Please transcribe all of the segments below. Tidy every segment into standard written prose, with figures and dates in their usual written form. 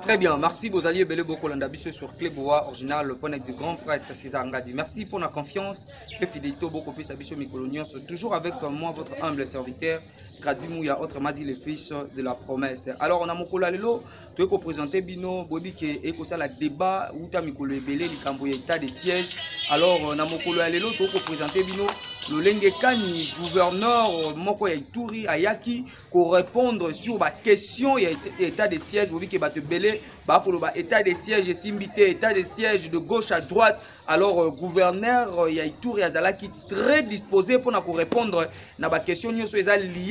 Très bien, merci Bozali Bele Boko Landabiso sur Cléboa, original, le point du grand prêtre César Ngadi. Merci pour la confiance et fidélité au Boko Pisabiso Mikolonios. Toujours avec moi, votre humble serviteur, Gradi Mouya, autrement dit le fils de la promesse. Alors, on a Mokola Lelo, tu es présenté Bino, Bobi qui est ça la débat, où tu as Mikolo Ebele, l'Ikambo état de siège. Alors, on a Mokola Lelo, tu es présenté Bino. Le Lengekani, gouverneur Moko Yaitouri Ayaki, pour répondre sur la question et état de siège, vous voyez que va te belé, pour l'état de siège et simbité, état de siège de gauche à droite. Alors, gouverneur Yaitouri Azalaki très disposé pour nous répondre à la question liée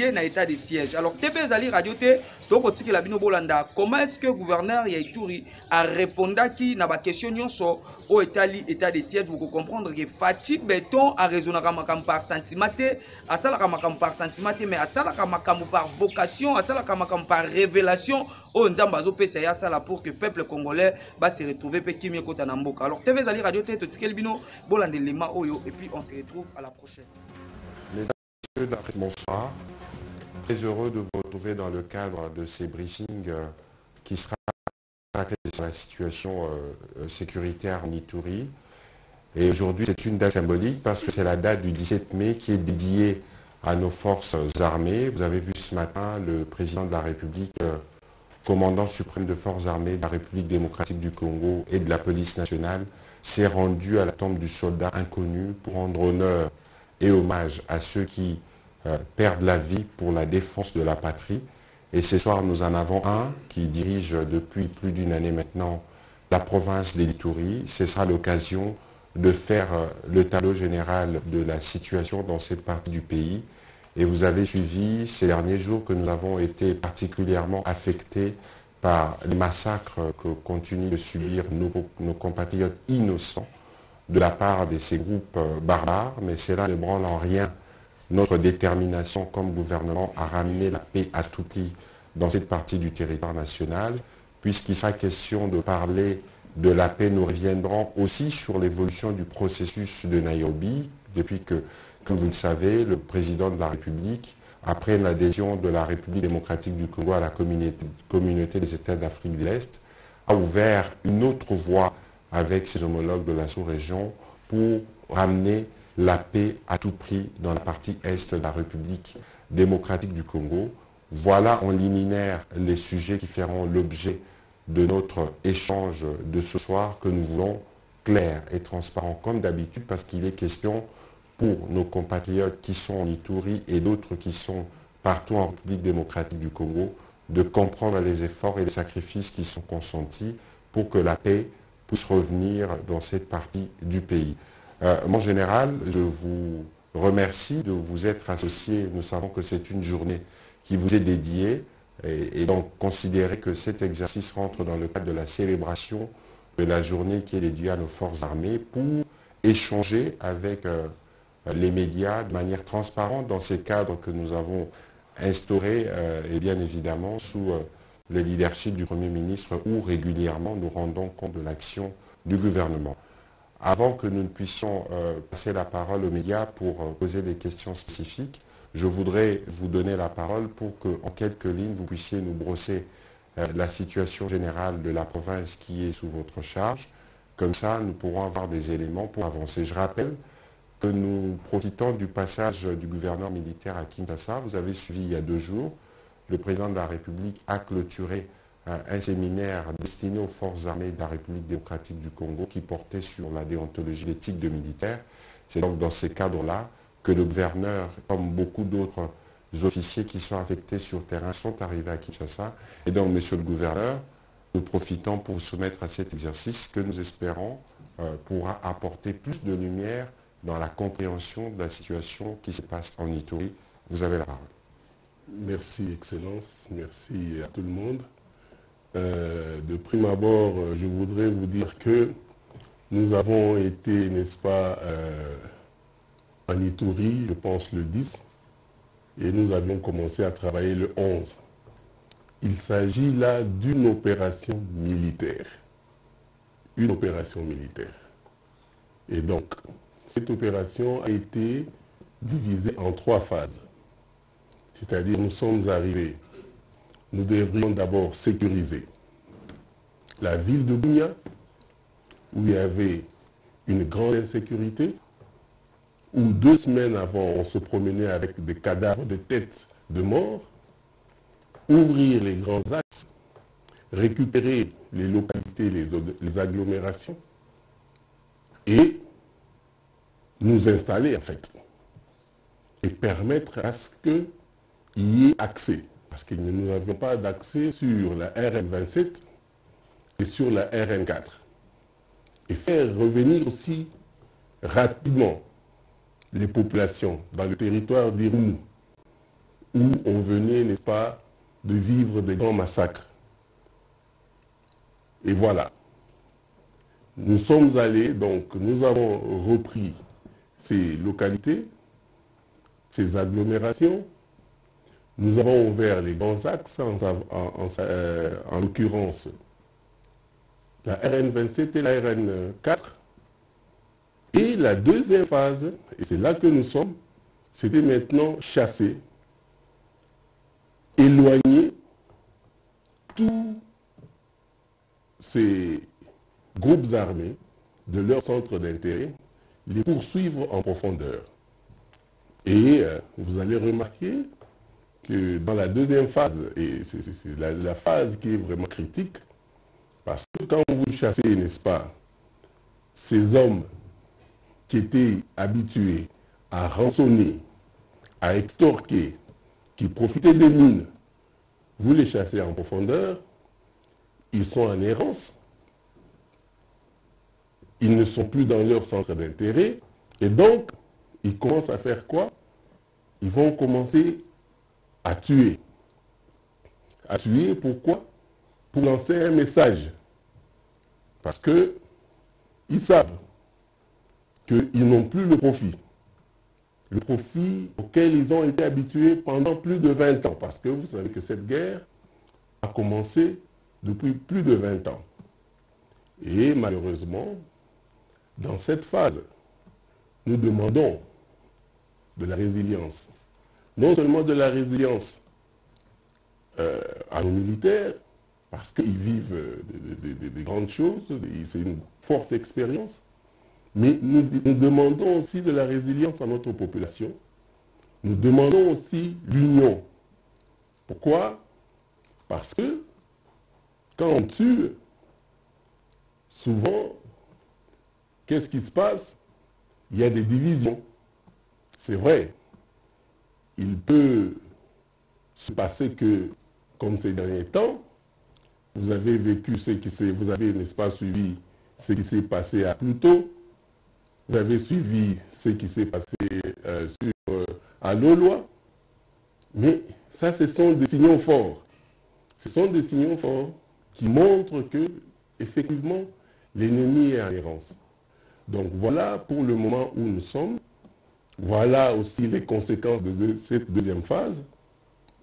à l'état de siège. Alors, TV Zali Radio T, comment est-ce que gouverneur Yaitouri a répondu à la question au état de siège? Vous comprendre que Fati Béton a raisonné par sentiment, à ça par sentiment, mais à ça par vocation, à ça par révélation, on Nzambazo PCA ça pour que le peuple congolais va se retrouver petit mieux côté Namboka. Alors TV Zali Radio T, Bino, Bolandelema Oyo, et puis on se retrouve à la prochaine. Mesdames et messieurs, bonsoir. Très heureux de vous retrouver dans le cadre de ces briefings qui sera sur la situation sécuritaire en Ituri. Et aujourd'hui, c'est une date symbolique parce que c'est la date du 17 mai qui est dédiée à nos forces armées. Vous avez vu ce matin le président de la République, commandant suprême de forces armées de la République démocratique du Congo et de la police nationale, s'est rendu à la tombe du soldat inconnu pour rendre honneur et hommage à ceux qui perdent la vie pour la défense de la patrie. Et ce soir, nous en avons un qui dirige depuis plus d'une année maintenant la province d'Ituri. Ce sera l'occasion de faire le tableau général de la situation dans cette partie du pays. Et vous avez suivi ces derniers jours que nous avons été particulièrement affectés par les massacres que continuent de subir nos compatriotes innocents de la part de ces groupes barbares. Mais cela ne branle en rien notre détermination comme gouvernement à ramener la paix à tout prix dans cette partie du territoire national. Puisqu'il sera question de parler de la paix, nous reviendrons aussi sur l'évolution du processus de Nairobi, depuis que, comme vous le savez, le président de la République, après l'adhésion de la République démocratique du Congo à la communauté des États d'Afrique de l'Est, a ouvert une autre voie avec ses homologues de la sous-région pour ramener la paix à tout prix dans la partie est de la République démocratique du Congo. Voilà en liminaire les sujets qui feront l'objet de notre échange de ce soir, que nous voulons clair et transparent comme d'habitude, parce qu'il est question pour nos compatriotes qui sont en Ituri et d'autres qui sont partout en République démocratique du Congo de comprendre les efforts et les sacrifices qui sont consentis pour que la paix puisse revenir dans cette partie du pays. En général, je vous remercie de vous être associés. Nous savons que c'est une journée qui vous est dédiée. Et donc, considérer que cet exercice rentre dans le cadre de la célébration de la journée qui est dédiée à nos forces armées pour échanger avec les médias de manière transparente dans ces cadres que nous avons instaurés, et bien évidemment sous le leadership du Premier ministre, où régulièrement nous rendons compte de l'action du gouvernement. Avant que nous ne puissions passer la parole aux médias pour poser des questions spécifiques, je voudrais vous donner la parole pour qu'en quelques lignes, vous puissiez nous brosser la situation générale de la province qui est sous votre charge. Comme ça, nous pourrons avoir des éléments pour avancer. Je rappelle que nous profitons du passage du gouverneur militaire à Kinshasa. Vous avez suivi il y a 2 jours. Le président de la République a clôturé un séminaire destiné aux forces armées de la République démocratique du Congo qui portait sur la déontologie, l'éthique de militaire. C'est donc dans ces cadres-là que le gouverneur, comme beaucoup d'autres officiers qui sont affectés sur terrain, sont arrivés à Kinshasa. Et donc, monsieur le gouverneur, nous profitons pour vous soumettre à cet exercice que nous espérons pourra apporter plus de lumière dans la compréhension de la situation qui se passe en Ituri. Vous avez la parole. Merci, Excellence. Merci à tout le monde. De prime abord, je voudrais vous dire que nous avons été, n'est-ce pas, en Ituri, je pense le 10, et nous avions commencé à travailler le 11. Il s'agit là d'une opération militaire. Une opération militaire. Et donc, cette opération a été divisée en 3 phases. C'est-à-dire, nous sommes arrivés nous devrions d'abord sécuriser la ville de Bunia, où il y avait une grande insécurité, où 2 semaines avant, on se promenait avec des cadavres de têtes de morts, ouvrir les grands axes, récupérer les localités, les agglomérations, et nous installer en fait, et permettre à ce qu'il y ait accès, parce que nous n'avions pas d'accès sur la RN27 et sur la RN4, et faire revenir aussi rapidement les populations dans le territoire d'Irumu, où on venait, n'est-ce pas, de vivre des grands massacres. Et voilà. Nous sommes allés, donc nous avons repris ces localités, ces agglomérations. Nous avons ouvert les grands axes, en l'occurrence la RN27 et la RN4. Et la deuxième phase, et c'est là que nous sommes, c'était maintenant chasser, éloigner tous ces groupes armés de leur centre d'intérêt, les poursuivre en profondeur. Et vous allez remarquer que dans la deuxième phase, et c'est la phase qui est vraiment critique, parce que quand vous chassez, n'est-ce pas, ces hommes qui étaient habitués à rançonner, à extorquer, qui profitaient des mines, vous les chassez en profondeur, ils sont en errance, ils ne sont plus dans leur centre d'intérêt, et donc, ils commencent à faire quoi? Ils vont commencer à tuer. À tuer, pourquoi? Pour lancer un message. Parce qu'ils savent qu'ils n'ont plus le profit auquel ils ont été habitués pendant plus de 20 ans. Parce que vous savez que cette guerre a commencé depuis plus de 20 ans. Et malheureusement, dans cette phase, nous demandons de la résilience. Non seulement de la résilience à nos militaires, parce qu'ils vivent des grandes choses, c'est une forte expérience, mais nous demandons aussi de la résilience à notre population. Nous demandons aussi l'union. Pourquoi? Parce que quand on tue, souvent, qu'est-ce qui se passe? Il y a des divisions. C'est vrai. Il peut se passer que, comme ces derniers temps, vous avez vécu vous avez, n'est-ce pas, suivi ce qui s'est passé à Pluto, vous avez suivi ce qui s'est passé à Loloa, mais ça, ce sont des signaux forts. Ce sont des signaux forts qui montrent que, effectivement, l'ennemi est en errance. Donc voilà pour le moment où nous sommes. Voilà aussi les conséquences de cette deuxième phase.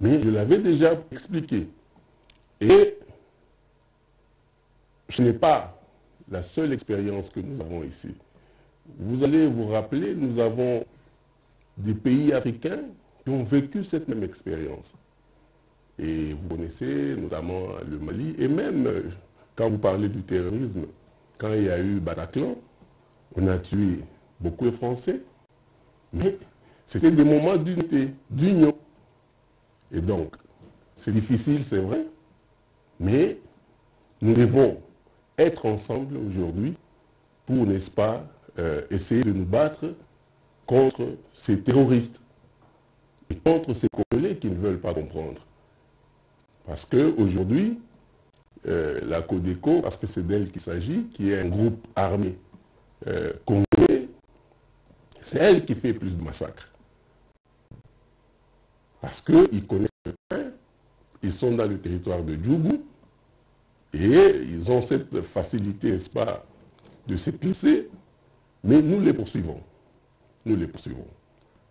Mais je l'avais déjà expliqué. Et ce n'est pas la seule expérience que nous avons ici. Vous allez vous rappeler, nous avons des pays africains qui ont vécu cette même expérience. Et vous connaissez notamment le Mali. Et même quand vous parlez du terrorisme, quand il y a eu Bataclan, on a tué beaucoup de Français. Mais c'était des moments d'unité, d'union. Et donc, c'est difficile, c'est vrai, mais nous devons être ensemble aujourd'hui pour, n'est-ce pas, essayer de nous battre contre ces terroristes et contre ces Congolais qui ne veulent pas comprendre. Parce qu'aujourd'hui, la Codeco, parce que c'est d'elle qu'il s'agit, qui est un groupe armé congolais, c'est elle qui fait plus de massacres. Parce qu'ils connaissent le terrain, ils sont dans le territoire de Djougou, et ils ont cette facilité, n'est-ce pas, de s'éclipser, mais nous les poursuivons. Nous les poursuivons.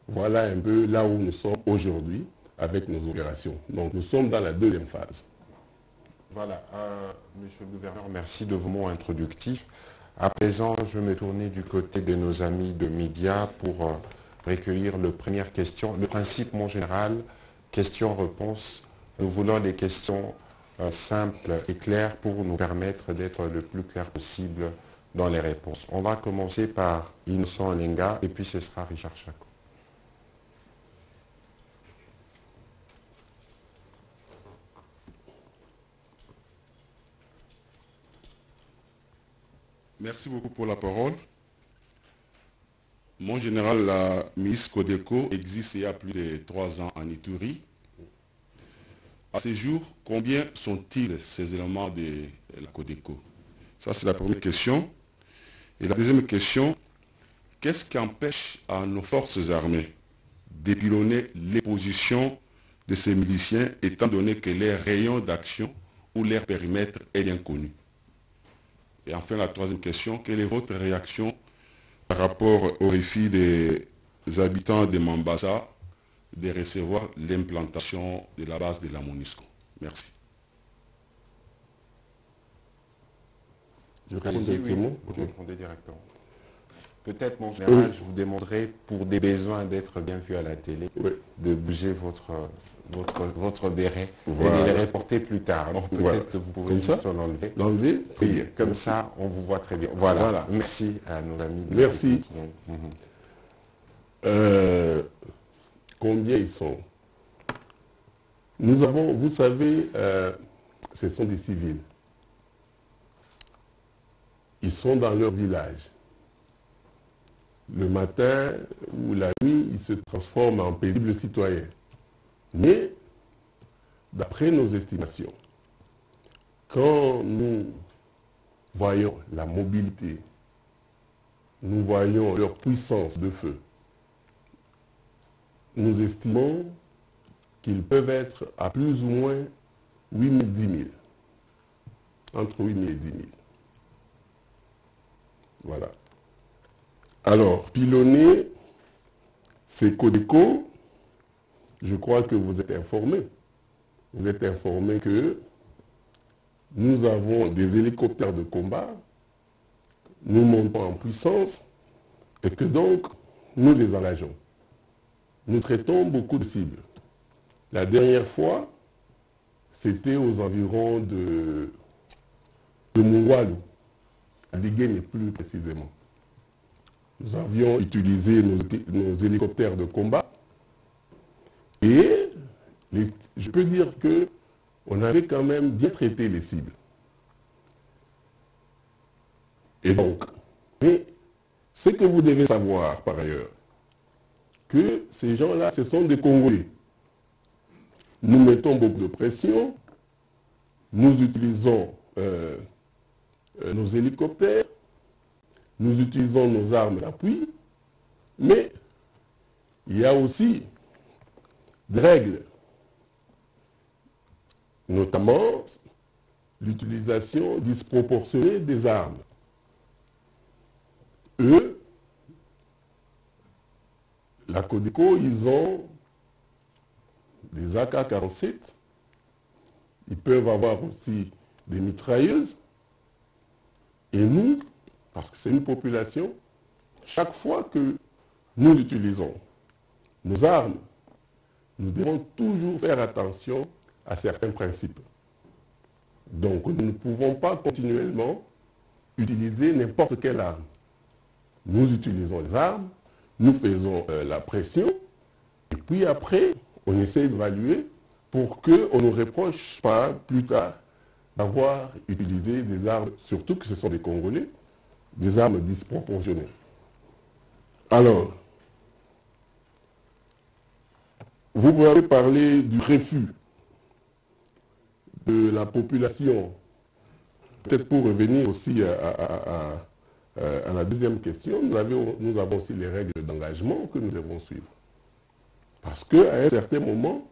Voilà un peu là où nous sommes aujourd'hui avec nos opérations. Donc nous sommes dans la deuxième phase. Voilà, monsieur le gouverneur, merci de vos mots introductifs. À présent, je vais me tourner du côté de nos amis de médias pour recueillir la première question. Le principe, mon général, question-réponse Nous voulons des questions simples et claires pour nous permettre d'être le plus clair possible dans les réponses. On va commencer par Innocent Lenga et puis ce sera Richard Chako. Merci beaucoup pour la parole. Mon général, la milice Codeco existe il y a plus de 3 ans en Ituri. À ce jour, combien sont-ils ces éléments de la Codeco? Ça, c'est la première question. Et la deuxième question, qu'est-ce qui empêche à nos forces armées d'épilonner les positions de ces miliciens, étant donné que leur rayon d'action ou leur périmètre est bien connu? Et enfin, la troisième question, quelle est votre réaction par rapport au refus des habitants de Mambasa de recevoir l'implantation de la base de la MONUSCO? Merci. Je réponds directement. Vous répondez directement. Peut-être, mon général, je vous demanderai, pour des besoins d'être bien vu à la télé, de bouger votre béret et de les reporter plus tard. Alors peut-être que vous pouvez juste l'enlever. L'enlever. Oui, comme ça, on vous voit très bien. Voilà. Merci à nos amis. Merci. Combien ils sont? Nous avons, vous savez, ce sont des civils. Ils sont dans leur village. Le matin ou la nuit, ils se transforment en paisibles citoyens. Mais, d'après nos estimations, quand nous voyons la mobilité, nous voyons leur puissance de feu, nous estimons qu'ils peuvent être à plus ou moins 8 000, 10 000. Entre 8 000 et 10 000. Voilà. Alors, pilonner, c'est Codeco. Je crois que vous êtes informés. Vous êtes informés que nous avons des hélicoptères de combat, nous montons en puissance et que donc nous les engageons. Nous traitons beaucoup de cibles. La dernière fois, c'était aux environs de Mungwalu, à Diguéné plus précisément. Nous avions utilisé nos hélicoptères de combat et je peux dire qu'on avait quand même bien traité les cibles. Et donc, mais ce que vous devez savoir par ailleurs, que ces gens-là, ce sont des Congolais. Nous mettons beaucoup de pression, nous utilisons nos hélicoptères, nous utilisons nos armes d'appui, mais il y a aussi des règles, notamment l'utilisation disproportionnée des armes. Eux, la Codeco, ils ont des AK-47, ils peuvent avoir aussi des mitrailleuses, et nous, parce que c'est une population, chaque fois que nous utilisons nos armes, nous devons toujours faire attention à certains principes. Donc, nous ne pouvons pas continuellement utiliser n'importe quelle arme. Nous utilisons les armes, nous faisons la pression, et puis après, on essaie d'évaluer pour qu'on ne reproche pas plus tard d'avoir utilisé des armes, surtout que ce sont des Congolais, des armes disproportionnées. Alors, vous avez parlé du refus de la population. Peut-être pour revenir aussi à la deuxième question, nous avons aussi les règles d'engagement que nous devons suivre. Parce qu'à un certain moment,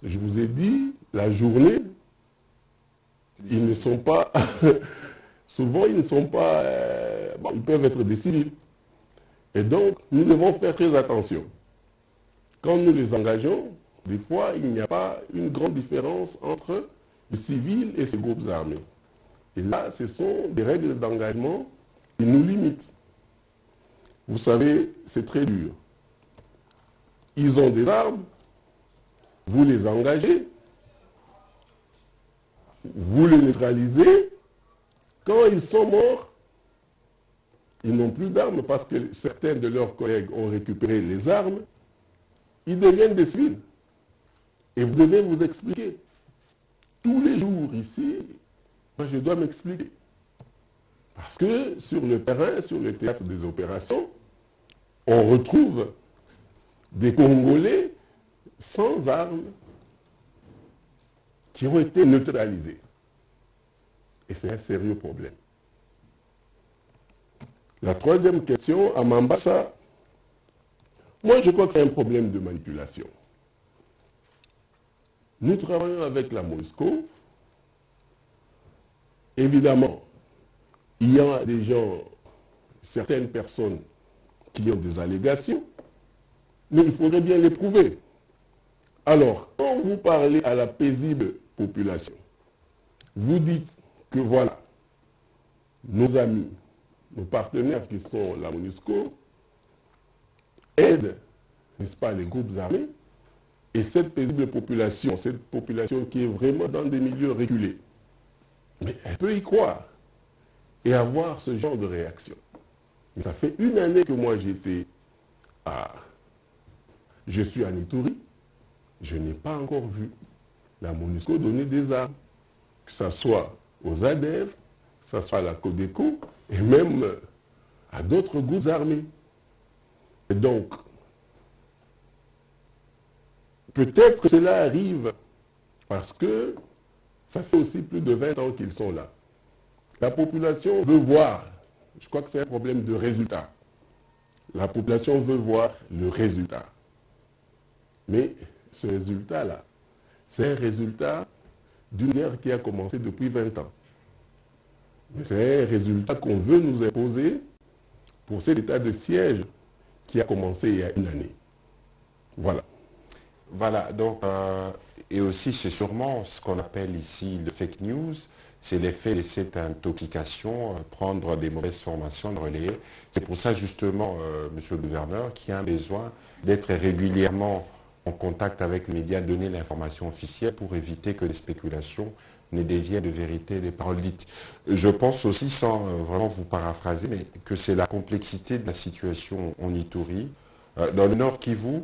je vous ai dit, la journée, ils ne sont pas... souvent, ils ne sont pas... ils peuvent être des civils. Et donc, nous devons faire très attention. Quand nous les engageons, des fois, il n'y a pas une grande différence entre les civils et ces groupes armés. Et là, ce sont des règles d'engagement qui nous limitent. Vous savez, c'est très dur. Ils ont des armes, vous les engagez, vous les neutralisez. Quand ils sont morts, ils n'ont plus d'armes parce que certains de leurs collègues ont récupéré les armes. Ils deviennent des civils. Et vous devez vous expliquer. Tous les jours ici, moi je dois m'expliquer. Parce que sur le terrain, sur le théâtre des opérations, on retrouve des Congolais sans armes qui ont été neutralisés. Et c'est un sérieux problème. La troisième question, à Mambasa, moi je crois que c'est un problème de manipulation. Nous travaillons avec la MONUSCO. Évidemment, il y a des gens, certaines personnes qui ont des allégations, mais il faudrait bien les prouver. Alors, quand vous parlez à la paisible population, vous dites que voilà, nos amis, nos partenaires qui sont la MONUSCO, aident, n'est-ce pas, les groupes armés, et cette paisible population, cette population qui est vraiment dans des milieux reculés, mais elle peut y croire et avoir ce genre de réaction. Mais ça fait une année que moi je suis à Ituri, je n'ai pas encore vu la MONUSCO donner des armes, que ce soit aux ADF, que ce soit à la Codeco, et même à d'autres groupes armés. Et donc, peut-être que cela arrive parce que ça fait aussi plus de 20 ans qu'ils sont là. La population veut voir, je crois que c'est un problème de résultat. La population veut voir le résultat. Mais ce résultat-là, c'est un résultat d'une guerre qui a commencé depuis 20 ans. Mais c'est un résultat qu'on veut nous imposer pour cet état de siège qui a commencé il y a une année. Voilà. Voilà, donc, et aussi c'est sûrement ce qu'on appelle ici le fake news, c'est l'effet de cette intoxication, prendre des mauvaises formations, de relayer. C'est pour ça justement, monsieur le gouverneur, qu'il y a un besoin d'être régulièrement en contact avec les médias, donner l'information officielle pour éviter que les spéculations ne deviennent de vérité des paroles dites. Je pense aussi, sans vraiment vous paraphraser, mais que c'est la complexité de la situation en Ituri. Dans le Nord Kivu,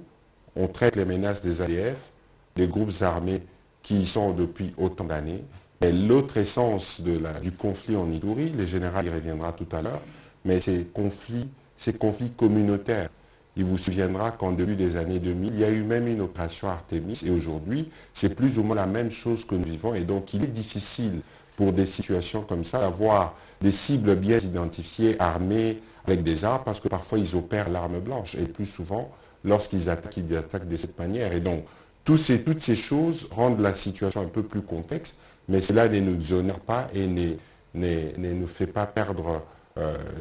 on traite les menaces des ADF, des groupes armés qui y sont depuis autant d'années. Et l'autre essence du conflit en Ituri, le général y reviendra tout à l'heure, mais ces conflits communautaires. Il vous souviendra qu'en début des années 2000, il y a eu même une opération Artemis, et aujourd'hui, c'est plus ou moins la même chose que nous vivons. Et donc, il est difficile pour des situations comme ça d'avoir des cibles bien identifiées, armées, avec des armes, parce que parfois, ils opèrent l'arme blanche. Et plus souvent, lorsqu'ils attaquent, ils attaquent de cette manière. Et donc, toutes ces choses rendent la situation un peu plus complexe, mais cela ne nous honore pas et ne nous fait pas perdre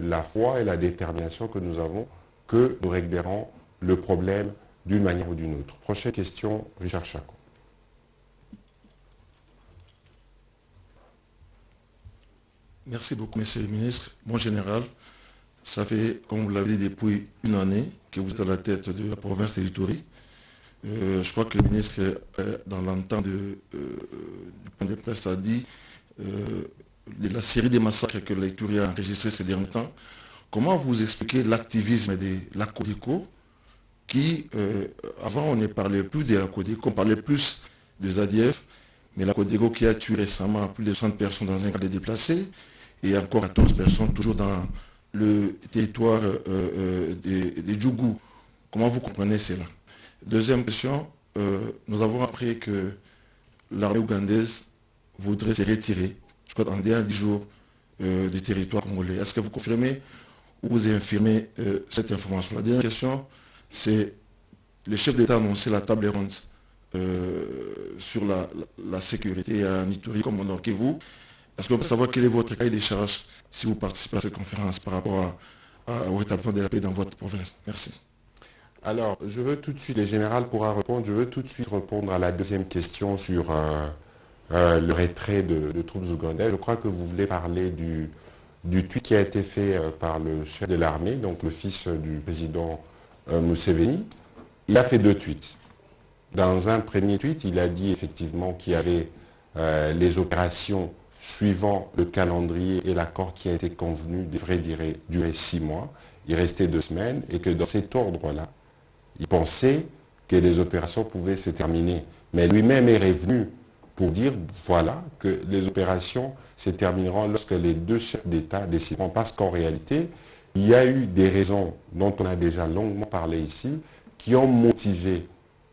la foi et la détermination que nous avons, que nous réglerons le problème d'une manière ou d'une autre. Prochaine question, Richard Chako. Merci beaucoup, monsieur le ministre. Mon général, ça fait, comme vous l'avez dit, depuis une année que vous êtes à la tête de la province de l'Ituri. Je crois que le ministre, dans l'entente du point de presse, a dit de la série des massacres que l'Ituri a enregistrés ces derniers temps. Comment vous expliquez l'activisme de la Codeco qui, avant on ne parlait plus de la Codeco, on parlait plus des ADF, mais la Codeco qui a tué récemment plus de 60 personnes dans un cas de déplacés et encore 14 personnes toujours dans le territoire des Djougou. Comment vous comprenez cela? Deuxième question, nous avons appris que l'armée ougandaise voudrait se retirer, je crois, en dernier jours du territoire congolais. Est-ce que vous confirmez ou vous infirmez cette information? La dernière question, c'est le chef d'État a annoncé la table ronde sur la sécurité en Ituri comme au Nord Kivu. Est-ce qu'on peut savoir quel est votre cahier des charges si vous participez à cette conférence par rapport au rétablissement de la paix dans votre province? Merci. Alors, je veux tout de suite, le général pourra répondre, je veux tout de suite répondre à la deuxième question sur le retrait de troupes ougandaises. Je crois que vous voulez parler du tweet qui a été fait par le chef de l'armée, donc le fils du président Museveni. Il a fait deux tweets. Dans un premier tweet, il a dit effectivement qu'il y avait les opérations suivant le calendrier et l'accord qui a été convenu devraient durer 6 mois. Il restait 2 semaines et que dans cet ordre-là, il pensait que les opérations pouvaient se terminer. Mais lui-même est revenu pour dire, voilà, que les opérations se termineront lorsque les 2 chefs d'État décideront. Parce qu'en réalité, il y a eu des raisons dont on a déjà longuement parlé ici, qui ont motivé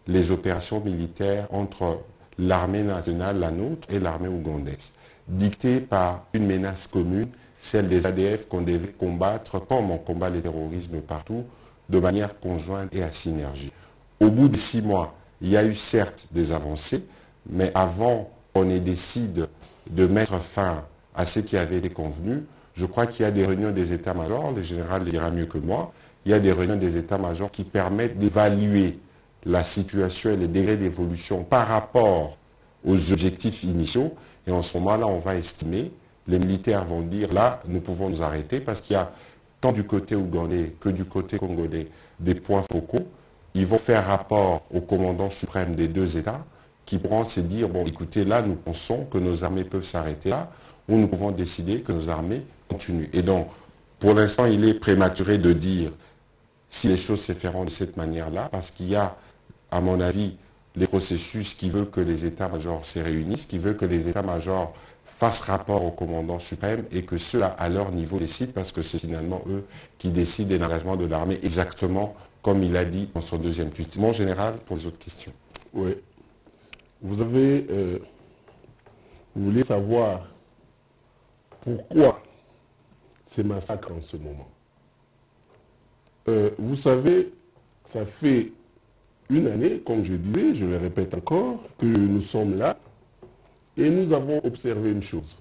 les opérations militaires entre l'armée nationale, la nôtre, et l'armée ougandaise, dictées par une menace commune, celle des ADF qu'on devait combattre comme on combat le terrorisme partout, de manière conjointe et à synergie. Au bout de 6 mois, il y a eu certes des avancées, mais avant qu'on ait décidé de mettre fin à ce qui avait été convenu, je crois qu'il y a des réunions des états-majors, le général le dira mieux que moi, il y a des réunions des états-majors qui permettent d'évaluer la situation et les degrés d'évolution par rapport aux objectifs initiaux. Et en ce moment-là, on va estimer, les militaires vont dire, là, nous pouvons nous arrêter parce qu'il y a tant du côté ougandais que du côté congolais des points focaux. Ils vont faire rapport au commandant suprême des 2 États qui pourront se dire, bon, écoutez, là, nous pensons que nos armées peuvent s'arrêter là, ou nous pouvons décider que nos armées continuent. Et donc, pour l'instant, il est prématuré de dire si les choses se feront de cette manière-là, parce qu'il y a, à mon avis, les processus qui veulent que les états-majors se réunissent, qui veulent que les états-majors fassent rapport au commandant suprême et que ceux-là, à leur niveau, décident, parce que c'est finalement eux qui décident de l'engagement de l'armée exactement comme il a dit dans son 2e tweet. Mon général, pour les autres questions. Oui. Vous voulez savoir pourquoi ces massacres en ce moment. Vous savez, ça fait 1 année, comme je disais, je le répète encore, que nous sommes là et nous avons observé une chose.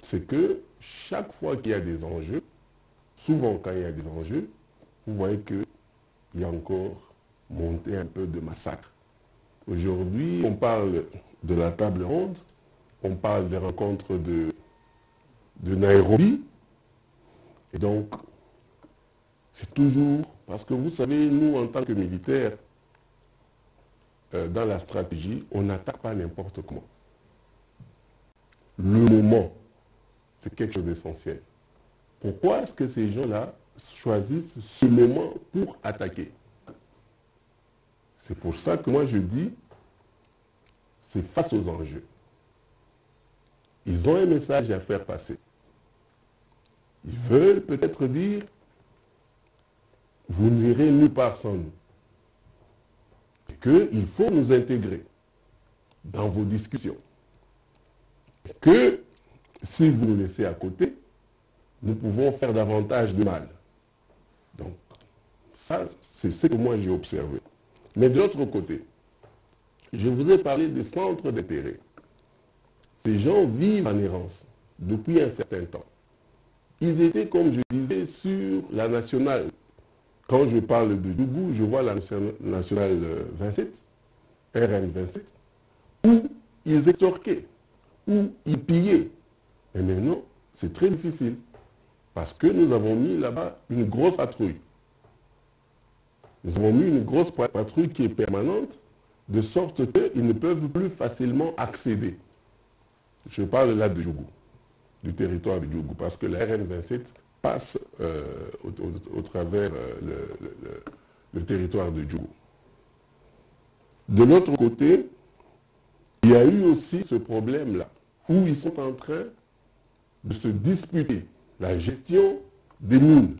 C'est que chaque fois qu'il y a des enjeux, souvent quand il y a des enjeux, vous voyez qu'il y a encore monté un peu de massacre. Aujourd'hui, on parle de la table ronde, on parle des rencontres de Nairobi. Et donc, c'est toujours... Parce que vous savez, nous, en tant que militaires, dans la stratégie, on n'attaque pas n'importe comment. Le moment, c'est quelque chose d'essentiel. Pourquoi est-ce que ces gens-là choisissent ce moment pour attaquer? C'est pour ça que moi je dis, c'est face aux enjeux. Ils ont un message à faire passer. Ils veulent peut-être dire, vous n'irez nulle part sans nous. Et qu'il faut nous intégrer dans vos discussions. Et que si vous nous laissez à côté, nous pouvons faire davantage de mal. Donc, ça, c'est ce que moi j'ai observé. Mais de l'autre côté, je vous ai parlé des centres d'intérêt. Ces gens vivent en errance depuis un certain temps. Ils étaient, comme je disais, sur la nationale. Quand je parle de Djougou, je vois la nationale 27, RN 27, où ils extorquaient, où ils pillaient. Et maintenant, c'est très difficile. Parce que nous avons mis là-bas une grosse patrouille. Nous avons mis une grosse patrouille qui est permanente, de sorte qu'ils ne peuvent plus facilement accéder. Je parle là de Djougou, du territoire de Djougou, parce que la RN27 passe au travers le territoire de Djougou. De l'autre côté, il y a eu aussi ce problème-là, où ils sont en train de se disputer la gestion des mines.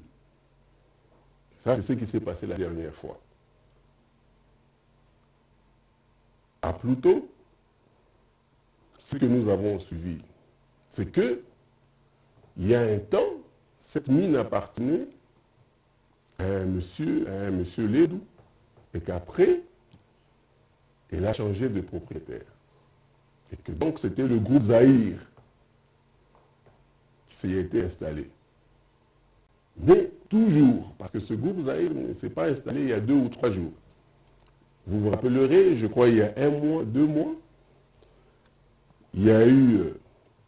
Ça, c'est ce qui s'est passé la dernière fois. À Pluto, ce que nous avons suivi, c'est que il y a un temps, cette mine appartenait à un monsieur Ledou, et qu'après, elle a changé de propriétaire. Et que donc c'était le groupe Zahir qui s'y était installé. Mais toujours, parce que ce groupe Zahir ne s'est pas installé il y a 2 ou 3 jours. Vous vous rappellerez, je crois il y a 1 mois, 2 mois, il y a eu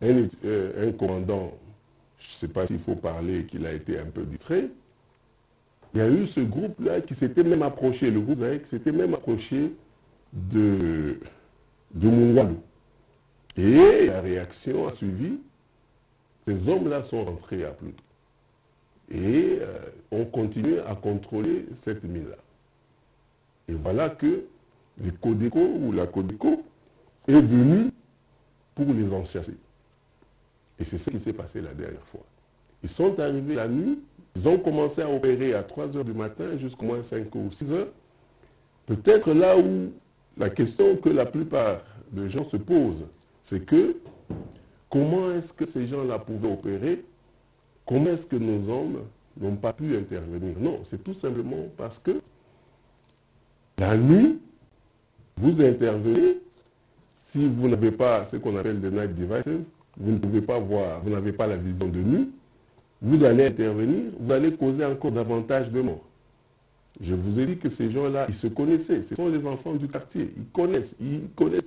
un commandant, je ne sais pas s'il faut parler, qu'il a été un peu distrait. Il y a eu ce groupe-là qui s'était même approché, le groupe Zahir qui s'était même approché de Mungwalu. Et la réaction a suivi. Ces hommes-là sont rentrés à Pluto. Et ont continué à contrôler cette mine-là. Et voilà que les Codeco ou la Codeco est venue pour les enchasser. Et c'est ce qui s'est passé la dernière fois. Ils sont arrivés la nuit, ils ont commencé à opérer à 3 h du matin jusqu'au moins 5 ou 6 h. Peut-être là où la question que la plupart des gens se posent, c'est que comment est-ce que ces gens-là pouvaient opérer? Comment est-ce que nos hommes n'ont pas pu intervenir? Non, c'est tout simplement parce que la nuit, vous intervenez, si vous n'avez pas ce qu'on appelle des night devices, vous ne pouvez pas voir, vous n'avez pas la vision de nuit, vous allez intervenir, vous allez causer encore davantage de morts. Je vous ai dit que ces gens-là, ils se connaissaient, ce sont les enfants du quartier, ils connaissent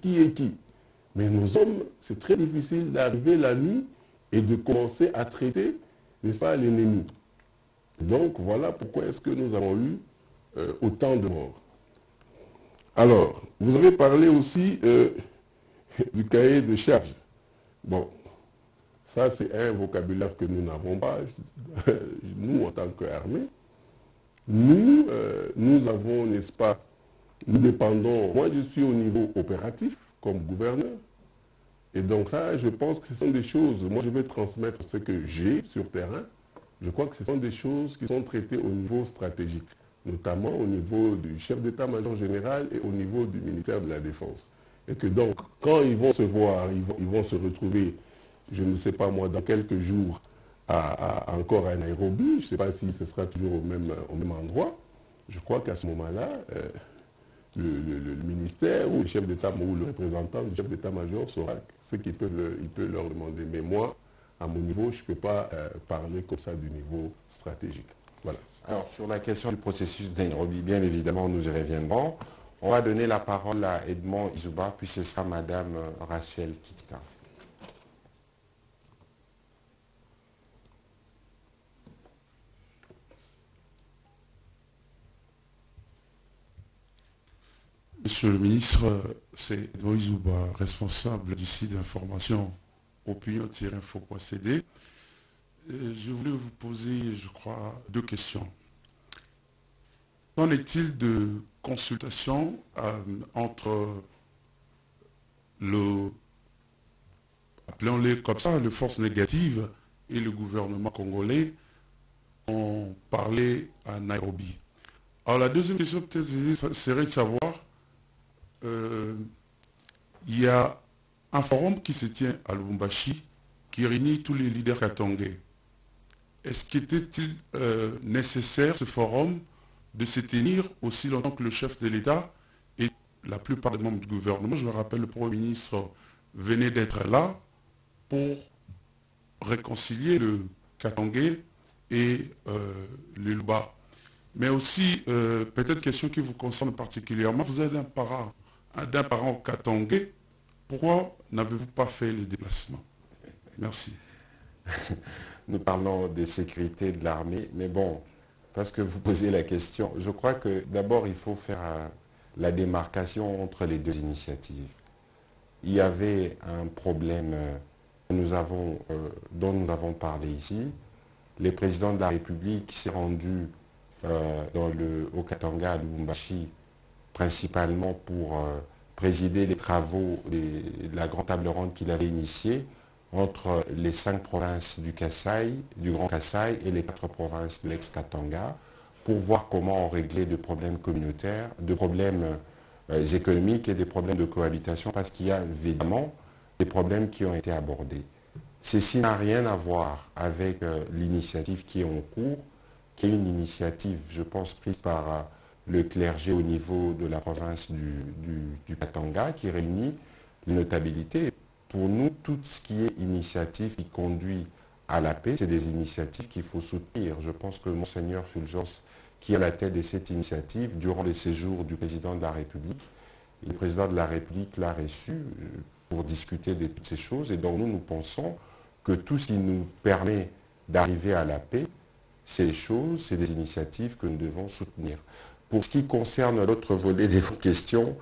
qui est qui. Mais nos hommes, c'est très difficile d'arriver la nuit et de commencer à traiter, n'est-ce pas, l'ennemi. Donc voilà pourquoi est-ce que nous avons eu autant de morts. Alors, vous avez parlé aussi du cahier de charge. Bon, ça c'est un vocabulaire que nous n'avons pas, nous en tant qu'armée. Nous avons, n'est-ce pas, nous dépendons, moi je suis au niveau opératif comme gouverneur, et donc ça je pense que ce sont des choses, moi je vais transmettre ce que j'ai sur terrain, je crois que ce sont des choses qui sont traitées au niveau stratégique, notamment au niveau du chef d'état-major général et au niveau du ministère de la Défense. Et que donc, quand ils vont se voir, ils vont se retrouver, je ne sais pas moi, dans quelques jours, encore à Nairobi, je ne sais pas si ce sera toujours au même endroit, je crois qu'à ce moment-là, le ministère ou le chef d'État ou le représentant du chef d'état-major saura ce qu'il peut leur demander. Mais moi, à mon niveau, je ne peux pas parler comme ça du niveau stratégique. Voilà. Alors, sur la question du processus de Nairobi, bien évidemment, nous y reviendrons. On va donner la parole à Edmond Izuba, puis ce sera Madame Rachel Kitita. Monsieur le ministre, c'est Edmond Izuba, responsable du site d'information opinion-info.cd. Je voulais vous poser, je crois, 2 questions. Qu'en est-il de consultation entre appelons-les comme ça, les forces négatives et le gouvernement congolais ont parlé à Nairobi? Alors la deuxième question peut-être serait de savoir, il y a un forum qui se tient à Lubumbashi qui réunit tous les leaders katongais. Est-ce qu'il était-il nécessaire, ce forum, de se tenir aussi longtemps que le chef de l'État et la plupart des membres du gouvernement, je me rappelle, le Premier ministre venait d'être là pour réconcilier le Katangais et le Luba. Mais aussi, peut-être question qui vous concerne particulièrement, vous êtes d'un parent katangais, pourquoi n'avez-vous pas fait les déplacements? Merci. Nous parlons de sécurité de l'armée, mais bon, parce que vous posez la question, je crois que d'abord il faut faire la démarcation entre les 2 initiatives. Il y avait un problème dont nous avons parlé ici. Le président de la République s'est rendu au Katanga, à Lubumbashi, principalement pour présider les travaux de la grande table ronde qu'il avait initiée entre les 5 provinces du Kasaï, du Grand Kasaï et les 4 provinces de l'ex-Katanga pour voir comment on réglait des problèmes communautaires, des problèmes économiques et des problèmes de cohabitation parce qu'il y a évidemment des problèmes qui ont été abordés. Ceci n'a rien à voir avec l'initiative qui est en cours, qui est une initiative, je pense, prise par le clergé au niveau de la province du Katanga qui réunit les notabilités. Pour nous, tout ce qui est initiative qui conduit à la paix, c'est des initiatives qu'il faut soutenir. Je pense que Monseigneur Fulgence, qui est à la tête de cette initiative, durant les séjours du président de la République, le président de la République l'a reçu pour discuter de toutes ces choses. Et donc nous pensons que tout ce qui nous permet d'arriver à la paix, c'est des initiatives que nous devons soutenir. Pour ce qui concerne l'autre volet de vos questions,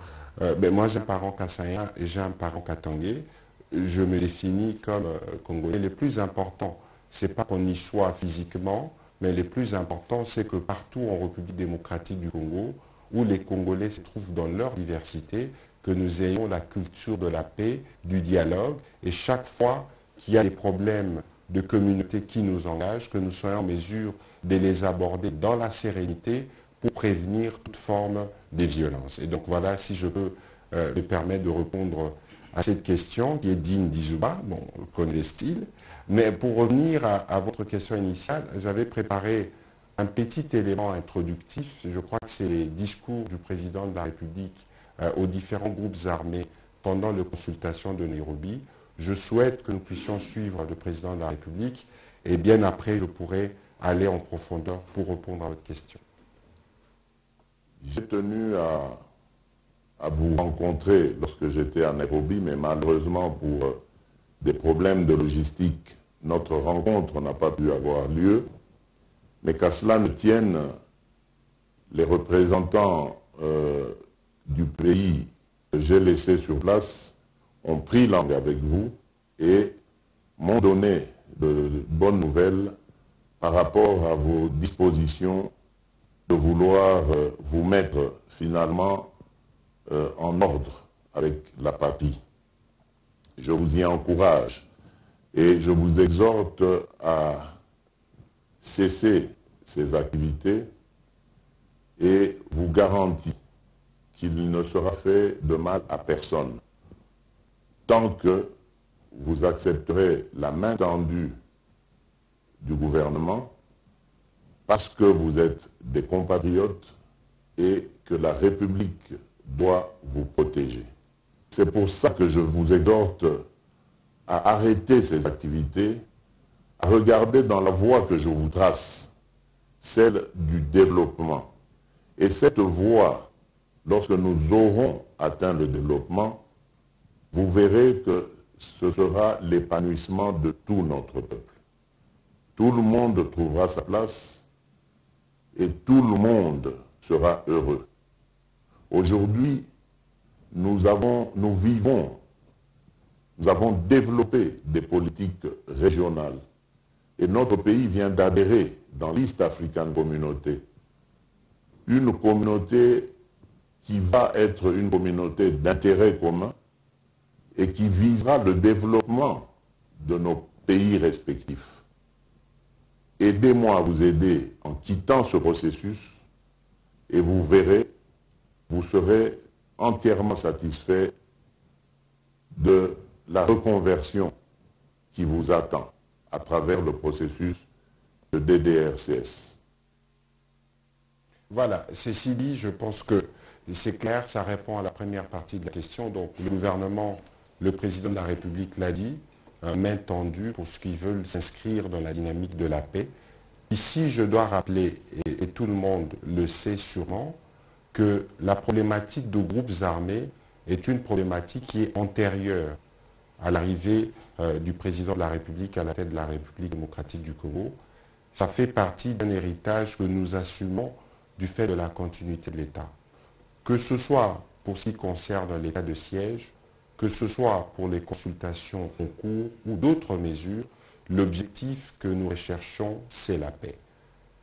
moi j'ai un parent kassaïen et j'ai un parent katangais. je me définis comme Congolais. Le plus important, ce n'est pas qu'on y soit physiquement, mais le plus important, c'est que partout en République démocratique du Congo, où les Congolais se trouvent dans leur diversité, que nous ayons la culture de la paix, du dialogue, et chaque fois qu'il y a des problèmes de communauté qui nous engagent, que nous soyons en mesure de les aborder dans la sérénité pour prévenir toute forme de violence. Et donc voilà, si je peux me permettre de répondre à cette question qui est digne d'Izouba, bon, on connaît le style, mais pour revenir à votre question initiale, j'avais préparé un petit élément introductif, je crois que c'est les discours du président de la République aux différents groupes armés pendant les consultations de Nairobi. Je souhaite que nous puissions suivre le président de la République et bien après, je pourrai aller en profondeur pour répondre à votre question. J'ai tenu à vous rencontrer lorsque j'étais à Nairobi, mais malheureusement pour des problèmes de logistique, notre rencontre n'a pas pu avoir lieu. Mais qu'à cela ne tienne, les représentants du pays que j'ai laissé sur place ont pris langue avec vous et m'ont donné de bonnes nouvelles par rapport à vos dispositions de vouloir vous mettre finalement en ordre avec la patrie. Je vous y encourage et je vous exhorte à cesser ces activités et vous garantis qu'il ne sera fait de mal à personne tant que vous accepterez la main tendue du gouvernement parce que vous êtes des compatriotes et que la République doit vous protéger. C'est pour ça que je vous exhorte à arrêter ces activités, à regarder dans la voie que je vous trace, celle du développement. Et cette voie, lorsque nous aurons atteint le développement, vous verrez que ce sera l'épanouissement de tout notre peuple. Tout le monde trouvera sa place et tout le monde sera heureux. Aujourd'hui, nous avons développé des politiques régionales. Et notre pays vient d'adhérer dans l'East African Communauté. Une communauté qui va être une communauté d'intérêt commun et qui visera le développement de nos pays respectifs. Aidez-moi à vous aider en quittant ce processus et vous verrez, vous serez entièrement satisfait de la reconversion qui vous attend à travers le processus de DDRCS. Voilà, ceci dit, je pense que c'est clair, ça répond à la première partie de la question. Donc le gouvernement, le président de la République l'a dit, main tendue pour ceux qui veulent s'inscrire dans la dynamique de la paix. Ici, je dois rappeler, et tout le monde le sait sûrement, que la problématique de groupes armés est une problématique qui est antérieure à l'arrivée du président de la République à la tête de la République démocratique du Congo. Ça fait partie d'un héritage que nous assumons du fait de la continuité de l'État. Que ce soit pour ce qui concerne l'état de siège, que ce soit pour les consultations en cours ou d'autres mesures, l'objectif que nous recherchons, c'est la paix.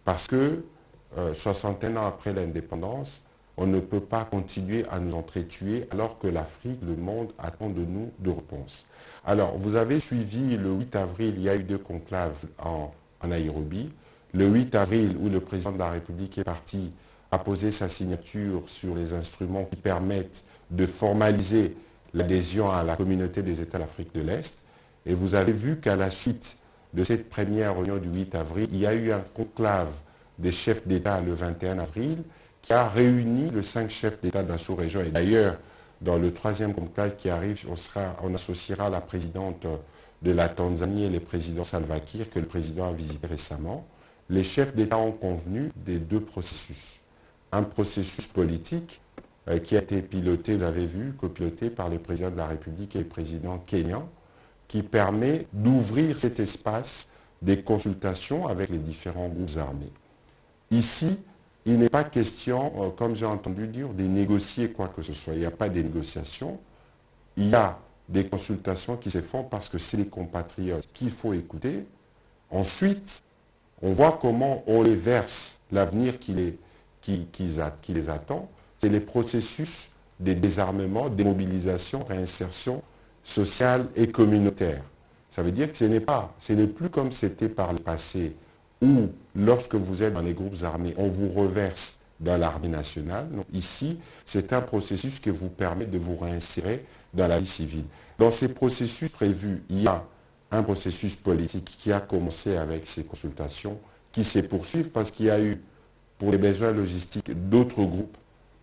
Parce que, 61 ans après l'indépendance, on ne peut pas continuer à nous entretuer alors que l'Afrique, le monde, attend de nous de réponses. Alors, vous avez suivi le 8 avril, il y a eu 2 conclaves en Nairobi. Le 8 avril, où le président de la République est parti, a posé sa signature sur les instruments qui permettent de formaliser l'adhésion à la communauté des États d'Afrique de l'Est. Et vous avez vu qu'à la suite de cette première réunion du 8 avril, il y a eu un conclave des chefs d'État le 21 avril qui a réuni les 5 chefs d'État de la sous-région. Et d'ailleurs, dans le 3e conclave qui arrive, on associera la présidente de la Tanzanie et le président Salva Kiir, que le président a visité récemment. Les chefs d'État ont convenu des 2 processus. Un processus politique qui a été piloté, vous avez vu, copiloté par le président de la République et le président kényan, qui permet d'ouvrir cet espace des consultations avec les différents groupes armés. Ici, il n'est pas question, comme j'ai entendu dire, de négocier quoi que ce soit. Il n'y a pas de négociation. Il y a des consultations qui se font parce que c'est les compatriotes qu'il faut écouter. Ensuite, on voit comment on les verse l'avenir qui les attend. C'est les processus des désarmements, démobilisation, réinsertion sociale et communautaire. Ça veut dire que ce n'est plus comme c'était par le passé, où lorsque vous êtes dans les groupes armés, on vous reverse dans l'armée nationale. Donc, ici, c'est un processus qui vous permet de vous réinsérer dans la vie civile. Dans ces processus prévus, il y a un processus politique qui a commencé avec ces consultations, qui se poursuivent parce qu'il y a eu, pour les besoins logistiques, d'autres groupes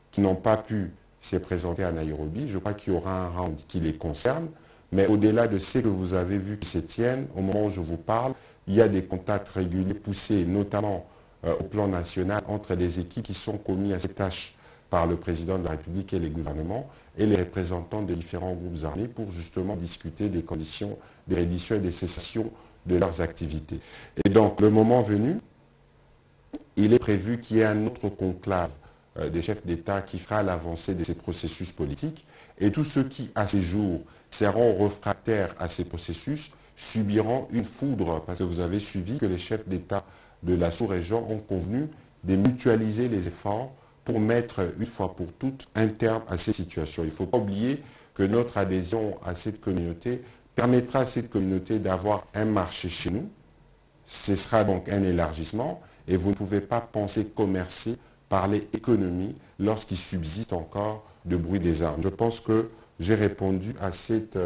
qui n'ont pas pu se présenter à Nairobi. Je crois qu'il y aura un round qui les concerne. Mais au-delà de ce que vous avez vu qui se tiennent, au moment où je vous parle, il y a des contacts réguliers poussés, notamment au plan national, entre les équipes qui sont commises à ces tâches par le président de la République et les gouvernements et les représentants des différents groupes armés pour justement discuter des conditions des redditions et des cessations de leurs activités. Et donc, le moment venu, il est prévu qu'il y ait un autre conclave des chefs d'État qui fera l'avancée de ces processus politiques et tous ceux qui, à ces jours, seront réfractaires à ces processus subiront une foudre parce que vous avez suivi que les chefs d'État de la sous-région ont convenu de mutualiser les efforts pour mettre une fois pour toutes un terme à ces situations. Il ne faut pas oublier que notre adhésion à cette communauté permettra à cette communauté d'avoir un marché chez nous. Ce sera donc un élargissement et vous ne pouvez pas penser commercer, parler économie lorsqu'il subsiste encore de bruit des armes. Je pense que j'ai répondu à cette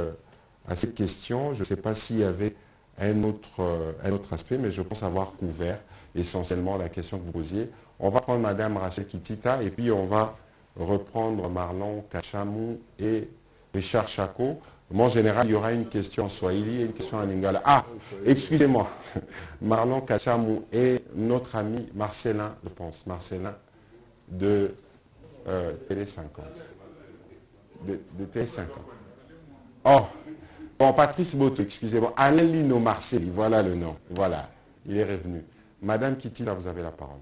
question. Je ne sais pas s'il y avait un autre aspect, mais je pense avoir couvert essentiellement la question que vous posiez. On va prendre Mme Rachel Kitita et puis on va reprendre Marlon Kachamou et Richard Chako. Moi, en général, il y aura une question en Swahili et une question en Lingala. Ah, excusez-moi. Marlon Kachamou et notre ami Marcelin, je pense, Marcelin de Télé 50. De Télé 50. Oh, bon, Patrice Boto, excusez-moi. Alain Lino Marcelli, voilà le nom. Voilà, il est revenu. Madame Kitita, vous avez la parole.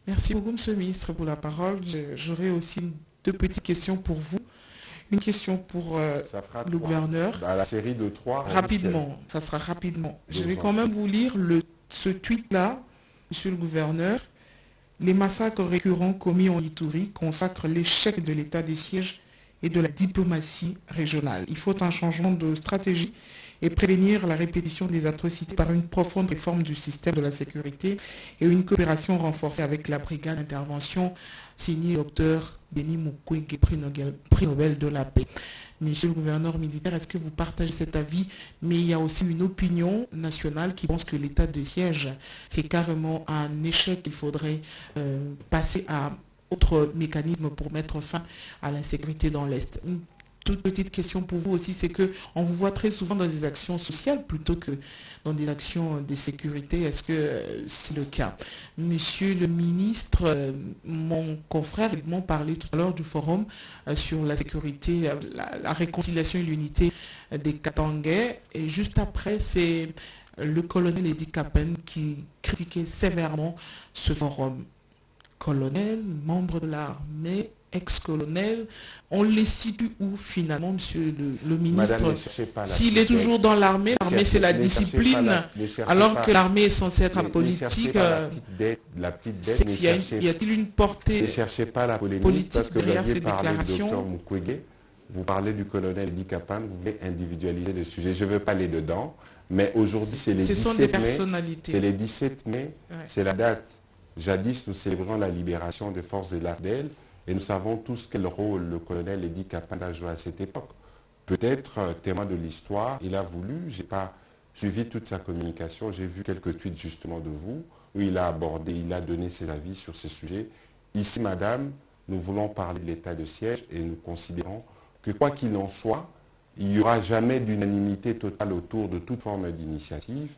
Merci beaucoup, Monsieur le Ministre, pour la parole. J'aurais aussi deux petites questions pour vous. Une question pour le gouverneur. Dans la série de 3. Rapidement, ça sera rapidement. Je vais quand même vous lire ce tweet-là, Monsieur le gouverneur. Les massacres récurrents commis en Ituri consacrent l'échec de l'état des sièges et de la diplomatie régionale. Il faut un changement de stratégie et prévenir la répétition des atrocités par une profonde réforme du système de la sécurité et une coopération renforcée avec la brigade d'intervention signée Dr Denis Mukwege, prix Nobel de la paix. Monsieur le gouverneur militaire, est-ce que vous partagez cet avis? Mais il y a aussi une opinion nationale qui pense que l'état de siège, c'est carrément un échec. Il faudrait passer à autre mécanisme pour mettre fin à l'insécurité dans l'Est. Une toute petite question pour vous aussi, c'est qu'on vous voit très souvent dans des actions sociales plutôt que dans des actions de sécurité. Est-ce que c'est le cas? Monsieur le ministre, mon confrère m'a parlé tout à l'heure du forum sur la sécurité, la réconciliation et l'unité des Katangais. Et juste après, c'est le colonel Edi Kapen qui critiquait sévèrement ce forum. Colonel, membre de l'armée, ex-colonel, on les situe où finalement, monsieur le ministre? S'il est toujours dans l'armée, l'armée c'est la discipline, alors que l'armée est censée être apolitique. Y a-t-il une portée ne cherchez pas la polémique parce que derrière ces déclarations? Vous parlez du colonel Edi Kapan, vous voulez individualiser le sujet. Je ne veux pas aller dedans, mais aujourd'hui c'est les 17 mai. C'est les 17 mai, c'est la date. Jadis, nous célébrons la libération des forces de l'Ardèche et nous savons tous quel rôle le colonel Edi Kapan a joué à cette époque. Peut-être, témoin de l'histoire, il a voulu, je n'ai pas suivi toute sa communication, j'ai vu quelques tweets justement de vous, où il a abordé, il a donné ses avis sur ces sujets. Ici, madame, nous voulons parler de l'état de siège et nous considérons que quoi qu'il en soit, il n'y aura jamais d'unanimité totale autour de toute forme d'initiative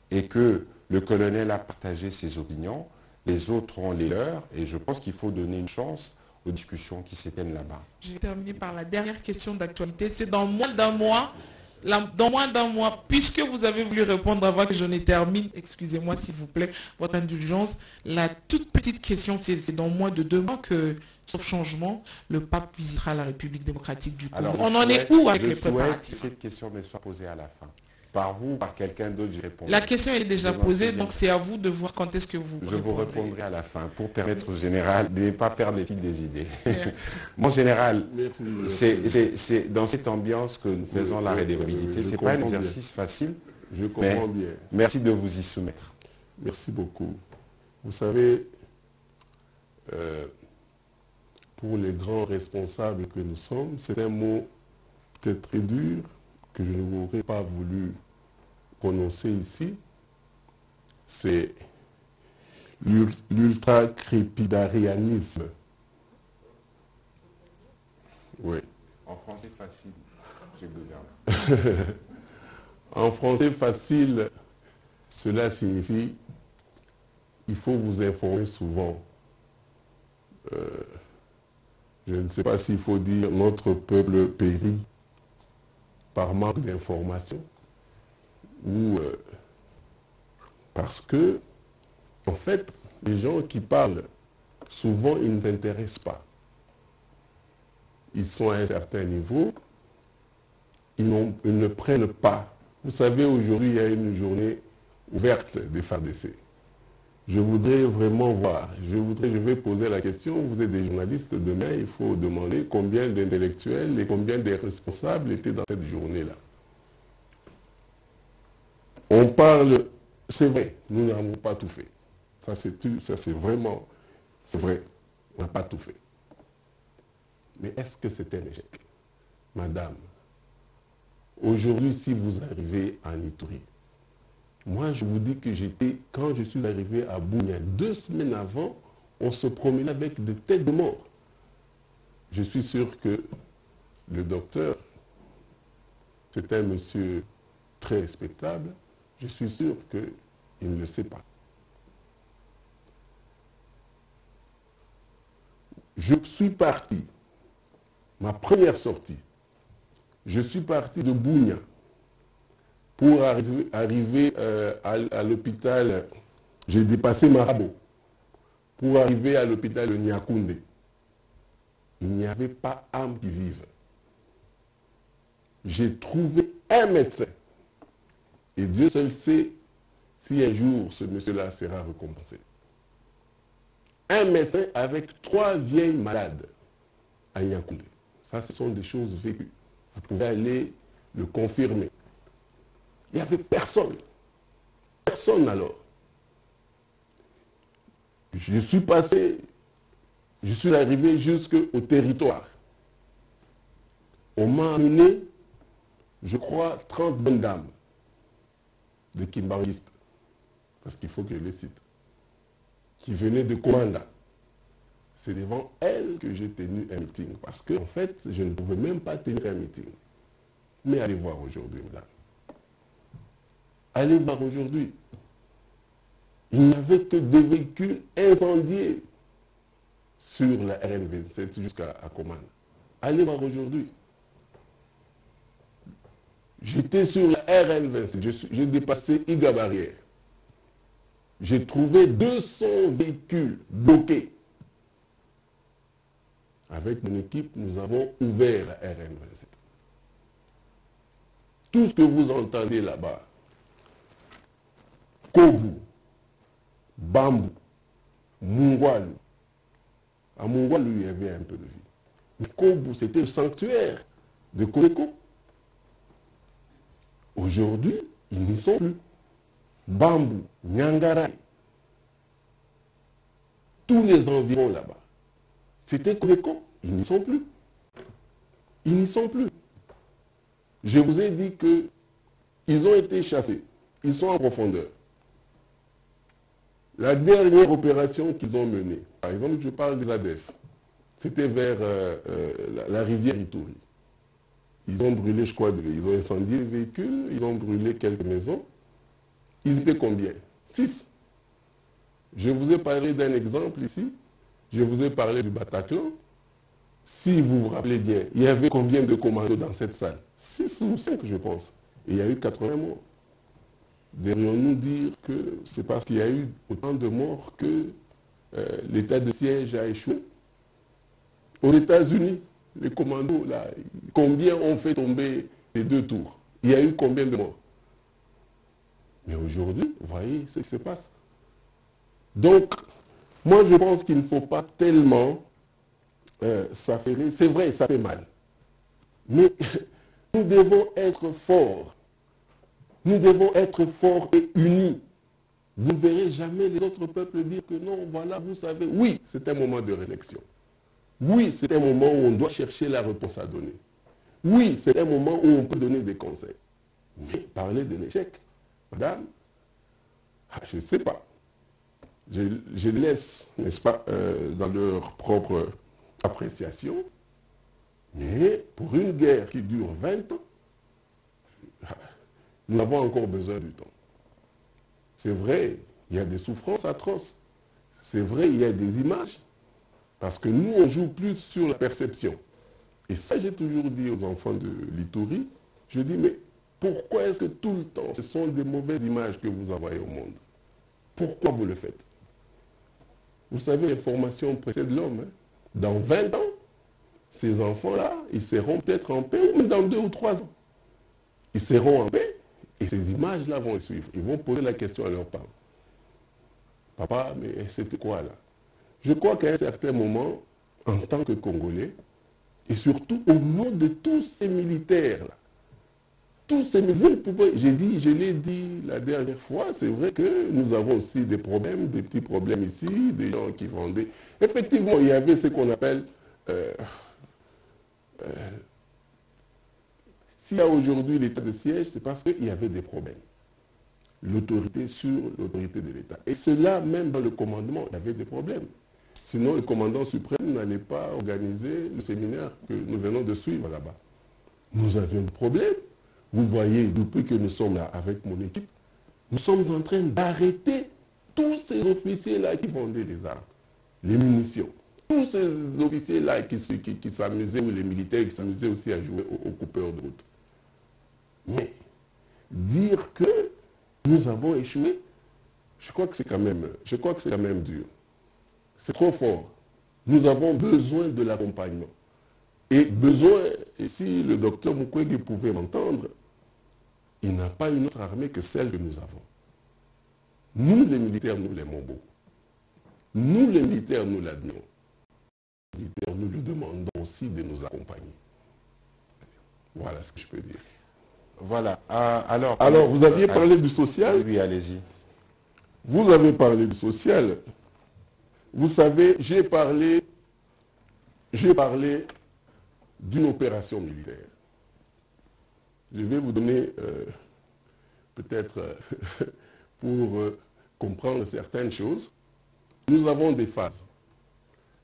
et que le colonel a partagé ses opinions. Les autres ont les leurs et je pense qu'il faut donner une chance aux discussions qui s'éteignent là-bas. Je vais terminer par la dernière question d'actualité. C'est dans moins d'un mois dans moins d'un mois, puisque vous avez voulu répondre avant que je ne termine, excusez-moi s'il vous plaît, votre indulgence, la toute petite question, c'est dans moins de 2 mois que, sauf changement, le pape visitera la République démocratique du Congo. Alors, on en est où avec les Je souhaite préparatifs? que cette question me soit posée à la fin. Par vous ou par quelqu'un d'autre, j'y répondrai. La question est déjà posée, donc c'est à vous de voir quand est-ce que vous Je vous répondrez. répondrai à la fin pour permettre au général de ne pas perdre les fils des idées. Mon général, c'est dans cette ambiance que nous faisons la redevabilité. Ce n'est pas un exercice facile. Je comprends bien. Merci de vous y soumettre. Merci beaucoup. Vous savez, pour les grands responsables que nous sommes, c'est un mot peut-être très dur que je n'aurais pas voulu prononcer ici. C'est l'ultra-crépidarianisme. Oui. En français facile, monsieur le gouverneur. En français facile, cela signifie il faut vous informer souvent. Je ne sais pas s'il faut dire notre peuple périt par manque d'information ou parce que, en fait, les gens qui parlent, souvent, ils ne s'intéressent pas. Ils sont à un certain niveau, ils ne prennent pas. Vous savez, aujourd'hui, il y a une journée ouverte des FARDC. Je voudrais vraiment voir, je vais poser la question, vous êtes des journalistes, demain, il faut demander combien d'intellectuels et combien de responsables étaient dans cette journée-là. On parle, c'est vrai, nous n'avons pas tout fait. Ça c'est vraiment, c'est vrai, on n'a pas tout fait. Mais est-ce que c'est un échec? Madame, aujourd'hui, si vous arrivez en Ituri, moi, je vous dis que quand je suis arrivé à Bunia, 2 semaines avant, on se promenait avec des têtes de mort. Je suis sûr que le docteur, c'est un monsieur très respectable. Je suis sûr qu'il ne le sait pas. Je suis parti, ma première sortie, je suis parti de Bunia pour arriver à l'hôpital. J'ai dépassé Marabo pour arriver à l'hôpital de Niakoundé. Il n'y avait pas âme qui vive. J'ai trouvé un médecin. Et Dieu seul sait si un jour ce monsieur-là sera récompensé. Un médecin avec 3 vieilles malades à Niakoundé. Ça, ce sont des choses vécues. Vous pouvez aller le confirmer. Il n'y avait personne. Personne alors. Je suis arrivé jusqu'au territoire. On m'a amené, je crois, 30 bonnes dames de Kimbanguistes, parce qu'il faut que je les cite, qui venaient de Komanda. C'est devant elles que j'ai tenu un meeting, parce qu'en fait, je ne pouvais même pas tenir un meeting. Mais allez voir aujourd'hui, madame. Allez voir aujourd'hui. Il n'y avait que des véhicules incendiés sur la RN27 jusqu'à Komanda. Allez voir aujourd'hui. J'étais sur la RN27, j'ai dépassé Iga Barrière. J'ai trouvé 200 véhicules bloqués. Avec mon équipe, nous avons ouvert la RN27. Tout ce que vous entendez là-bas, Kobu, Bambou, Mungwalu. À Mungwalu, il y avait un peu de vie. Mais Kobu, c'était le sanctuaire de Kodeko. Aujourd'hui, ils n'y sont plus. Bambou, Nyangaray, tous les environs là-bas, c'était Kodeko. Ils n'y sont plus. Ils n'y sont plus. Je vous ai dit qu'ils ont été chassés. Ils sont en profondeur. La dernière opération qu'ils ont menée, par exemple, je parle des ADF, c'était vers la rivière Ituri. Ils ont brûlé, je crois, ils ont incendié les véhicules, ils ont brûlé quelques maisons. Ils étaient combien? 6. Je vous ai parlé d'un exemple ici. Je vous ai parlé du Bataclan. si vous vous rappelez bien, il y avait combien de commandos dans cette salle? 6 ou 5, je pense. Et il y a eu 80 morts. Devrions-nous dire que c'est parce qu'il y a eu autant de morts que l'état de siège a échoué? Aux États-Unis, les commandos, là, combien ont fait tomber les 2 tours? Il y a eu combien de morts? Mais aujourd'hui, vous voyez ce qui se passe. Donc, moi je pense qu'il ne faut pas tellement s'affairer. C'est vrai, ça fait mal. Mais nous devons être forts. Nous devons être forts et unis. Vous ne verrez jamais les autres peuples dire que non, voilà, vous savez. Oui, c'est un moment de réflexion. Oui, c'est un moment où on doit chercher la réponse à donner. Oui, c'est un moment où on peut donner des conseils. Mais parler de l'échec, madame, je ne sais pas. Je laisse, n'est-ce pas, dans leur propre appréciation. Mais pour une guerre qui dure 20 ans, nous avons encore besoin du temps. C'est vrai, il y a des souffrances atroces. C'est vrai, il y a des images. Parce que nous, on joue plus sur la perception. Et ça, j'ai toujours dit aux enfants de l'Ituri, je dis, mais pourquoi est-ce que tout le temps, ce sont des mauvaises images que vous envoyez au monde? Pourquoi vous le faites? Vous savez, l'information précède l'homme. Hein? Dans 20 ans, ces enfants-là, ils seront peut-être en paix, ou même dans 2 ou 3 ans. Ils seront en paix, et ces images-là vont les suivre. Ils vont poser la question à leurs parents. Papa, mais c'était quoi là? Je crois qu'à un certain moment, en tant que Congolais, et surtout au nom de tous ces militaires-là, tous ces militaires, je l'ai dit la dernière fois, c'est vrai que nous avons aussi des problèmes, des petits problèmes ici, des gens qui vendaient. Effectivement, il y avait ce qu'on appelle... s'il y a aujourd'hui l'état de siège, c'est parce qu'il y avait des problèmes. L'autorité sur l'autorité de l'État. Et cela, même dans le commandement, il y avait des problèmes. Sinon, le commandant suprême n'allait pas organiser le séminaire que nous venons de suivre là-bas. Nous avions un problème. Vous voyez, depuis que nous sommes là avec mon équipe, nous sommes en train d'arrêter tous ces officiers-là qui vendaient des armes, les munitions. Tous ces officiers-là qui s'amusaient, ou les militaires qui s'amusaient aussi à jouer aux coupeurs de route. Mais dire que nous avons échoué, je crois que c'est quand même dur. C'est trop fort. Nous avons besoin de l'accompagnement. Et besoin, et si le docteur Mukwege pouvait m'entendre, il n'a pas une autre armée que celle que nous avons. Nous, les militaires, nous l'aimons beaucoup. Nous, les militaires, nous l'admirons. Les militaires, nous lui demandons aussi de nous accompagner. Voilà ce que je peux dire. Voilà. Alors, vous aviez parlé du social. Oui, allez-y. Vous avez parlé du social. Vous savez, j'ai parlé d'une opération militaire. Je vais vous donner, peut-être, pour comprendre certaines choses. Nous avons des phases.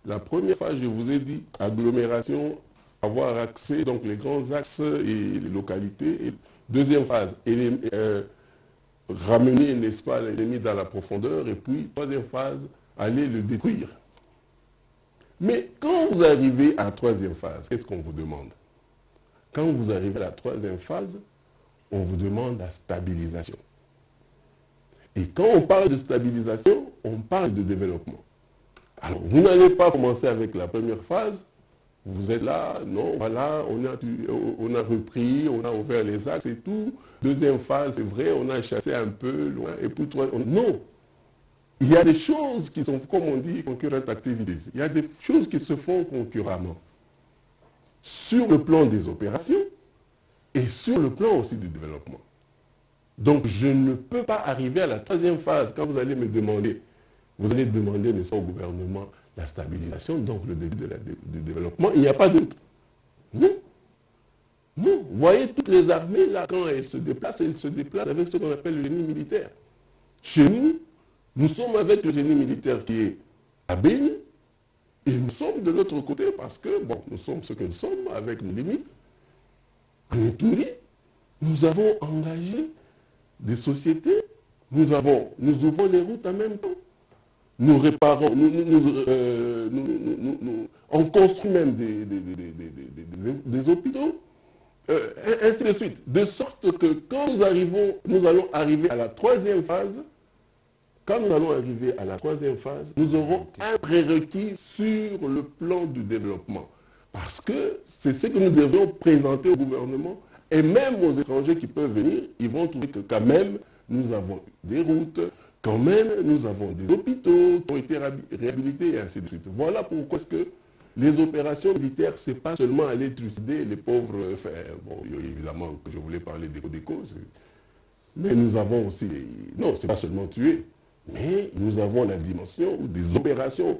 La première phase, je vous ai dit, agglomération, avoir accès, donc les grands axes et les localités. Et deuxième phase, ramener, n'est-ce pas, l'ennemi dans la profondeur. Et puis, troisième phase, aller le détruire. Mais quand vous arrivez à la troisième phase, qu'est-ce qu'on vous demande? Quand vous arrivez à la troisième phase, on vous demande la stabilisation. Et quand on parle de stabilisation, on parle de développement. Alors, vous n'allez pas commencer avec la première phase. Vous êtes là, non, voilà, on a repris, on a ouvert les axes et tout. Deuxième phase, c'est vrai, on a chassé un peu loin. Et puis, non. Il y a des choses qui sont, comme on dit, concurrent activities. Il y a des choses qui se font concurremment. Sur le plan des opérations et sur le plan aussi du développement. Donc, je ne peux pas arriver à la troisième phase. Quand vous allez me demander, vous allez demander, n'est-ce pas, au gouvernement, la stabilisation, donc le début du développement. Il n'y a pas d'autre. Non. Non. Vous voyez, toutes les armées, là, quand elles se déplacent avec ce qu'on appelle le génie militaire. Chez nous, nous sommes avec le génie militaire qui est à Béni, et nous sommes de l'autre côté parce que, bon, nous sommes ce que nous sommes, avec nos limites. En Ituri, nous avons engagé des sociétés, nous ouvrons les routes en même temps. nous réparons, on construit même des hôpitaux, ainsi de suite. De sorte que quand nous allons arriver à la troisième phase, nous aurons un prérequis sur le plan du développement. Parce que c'est ce que nous devons présenter au gouvernement et même aux étrangers qui peuvent venir, ils vont trouver que quand même nous avons des routes, quand même nous avons des hôpitaux qui ont été réhabilités et ainsi de suite. Voilà pourquoi est-ce que les opérations militaires, ce n'est pas seulement aller trucider les pauvres, bon, évidemment que je voulais parler d'éco, mais nous avons aussi, non, ce n'est pas seulement tuer, mais nous avons la dimension des opérations,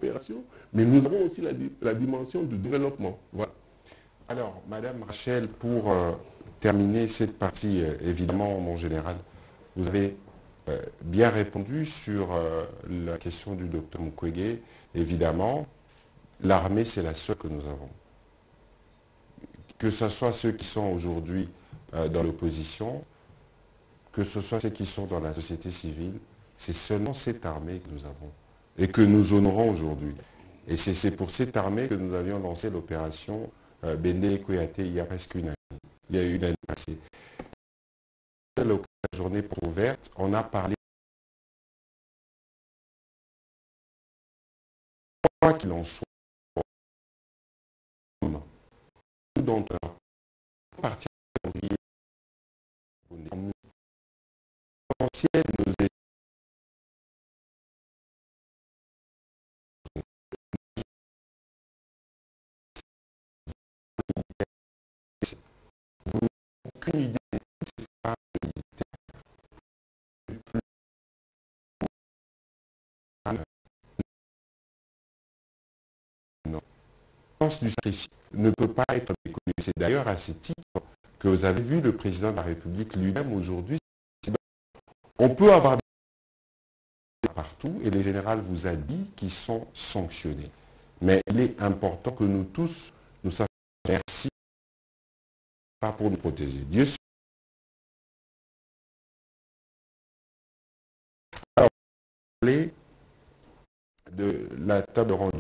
mais nous avons aussi la dimension du développement. Voilà. Alors, Madame Rachel, pour terminer cette partie, évidemment, mon général, vous avez bien répondu sur la question du docteur Mukwege. Évidemment, l'armée, c'est la seule que nous avons. Que ce soit ceux qui sont aujourd'hui dans l'opposition, que ce soit ceux qui sont dans la société civile, c'est seulement cette armée que nous avons et que nous honorons aujourd'hui. Et c'est pour cette armée que nous avions lancé l'opération Bendele Kouyaté il y a presque une année. Il y a eu une année passée. La journée ouverte, on a parlé quoi qu'il en soit. Dans un parti essentiel nous est aucune idée de ce pas non. Le sens du sacrifice ne peut pas être méconnu. C'est d'ailleurs à ce titre que vous avez vu le président de la République lui-même aujourd'hui. On peut avoir des partout et le général vous a dit qu'ils sont sanctionnés. Mais il est important que nous tous nous sachions merci pas pour nous protéger. Dieu sait. Alors, de la table ronde,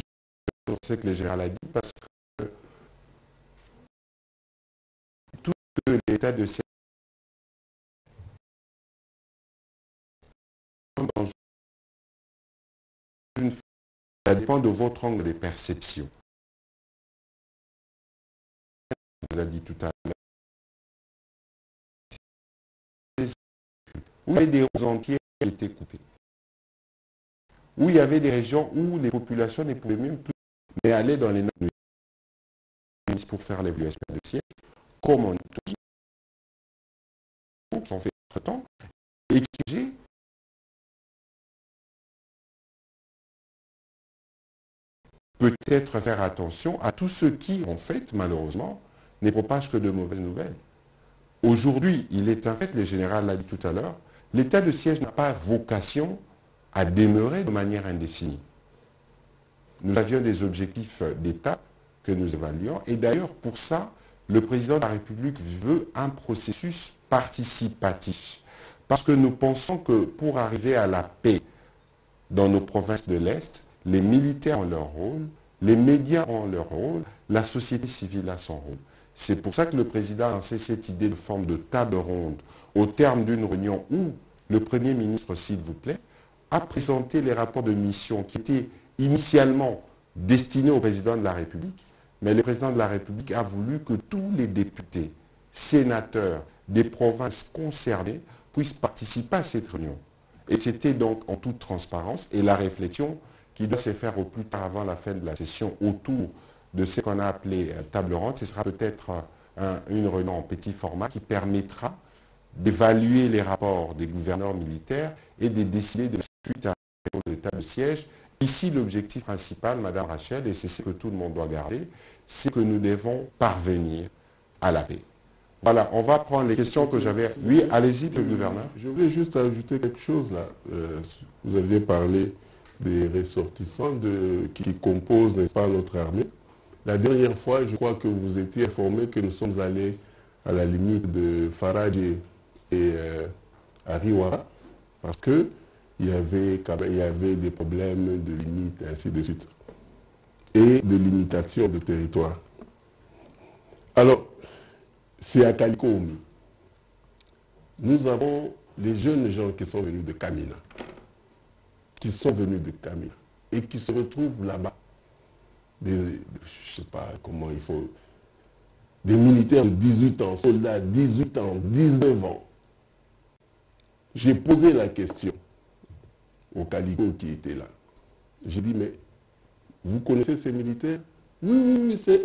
sur ce que le général a dit, parce que tout l'état de siège ça dépend de votre angle de perception. On vous a dit tout à l'heure. Où il y avait des routes entières qui étaient coupées. Où il y avait des régions où les populations ne pouvaient même plus aller dans les normes pour faire l'évaluation de siège, comme on dit, qui ont fait notre temps, et qui peut-être faire attention à tous ceux qui, en fait, malheureusement, ne propagent que de mauvaises nouvelles. Aujourd'hui, il est un fait, le général l'a dit tout à l'heure, l'état de siège n'a pas vocation à demeurer de manière indéfinie. Nous avions des objectifs d'État que nous évaluons, et d'ailleurs, pour ça, le président de la République veut un processus participatif. Parce que nous pensons que pour arriver à la paix dans nos provinces de l'Est, les militaires ont leur rôle, les médias ont leur rôle, la société civile a son rôle. C'est pour ça que le président a lancé cette idée de forme de table ronde au terme d'une réunion où le Premier ministre, s'il vous plaît, a présenté les rapports de mission qui étaient initialement destinés au président de la République, mais le président de la République a voulu que tous les députés, sénateurs des provinces concernées puissent participer à cette réunion. Et c'était donc en toute transparence et la réflexion qui doit se faire au plus tard avant la fin de la session autour de ce qu'on a appelé table ronde. Ce sera peut-être une réunion en petit format qui permettra d'évaluer les rapports des gouverneurs militaires et de décider de la suite à l'état de siège. Ici, l'objectif principal, Madame Rachel, et c'est ce que tout le monde doit garder, c'est que nous devons parvenir à la paix. Voilà, on va prendre les questions que j'avais. Oui, allez-y, le gouverneur. Je voulais juste ajouter quelque chose là. Vous aviez parlé des ressortissants qui composent, n'est-ce pas, notre armée. La dernière fois, je crois que vous étiez informé que nous sommes allés à la limite de Faradje et à Riwara, parce qu'il il y avait des problèmes de limites, ainsi de suite, et de limitation de territoire. Alors, c'est à Kalikoumi. Nous avons les jeunes gens qui sont venus de Kamina, et qui se retrouvent là-bas. Je ne sais pas comment il faut... Des militaires de 18 ans, soldats 18 ans, 19 ans. J'ai posé la question au Calico qui était là. J'ai dit, mais vous connaissez ces militaires? Oui, c'est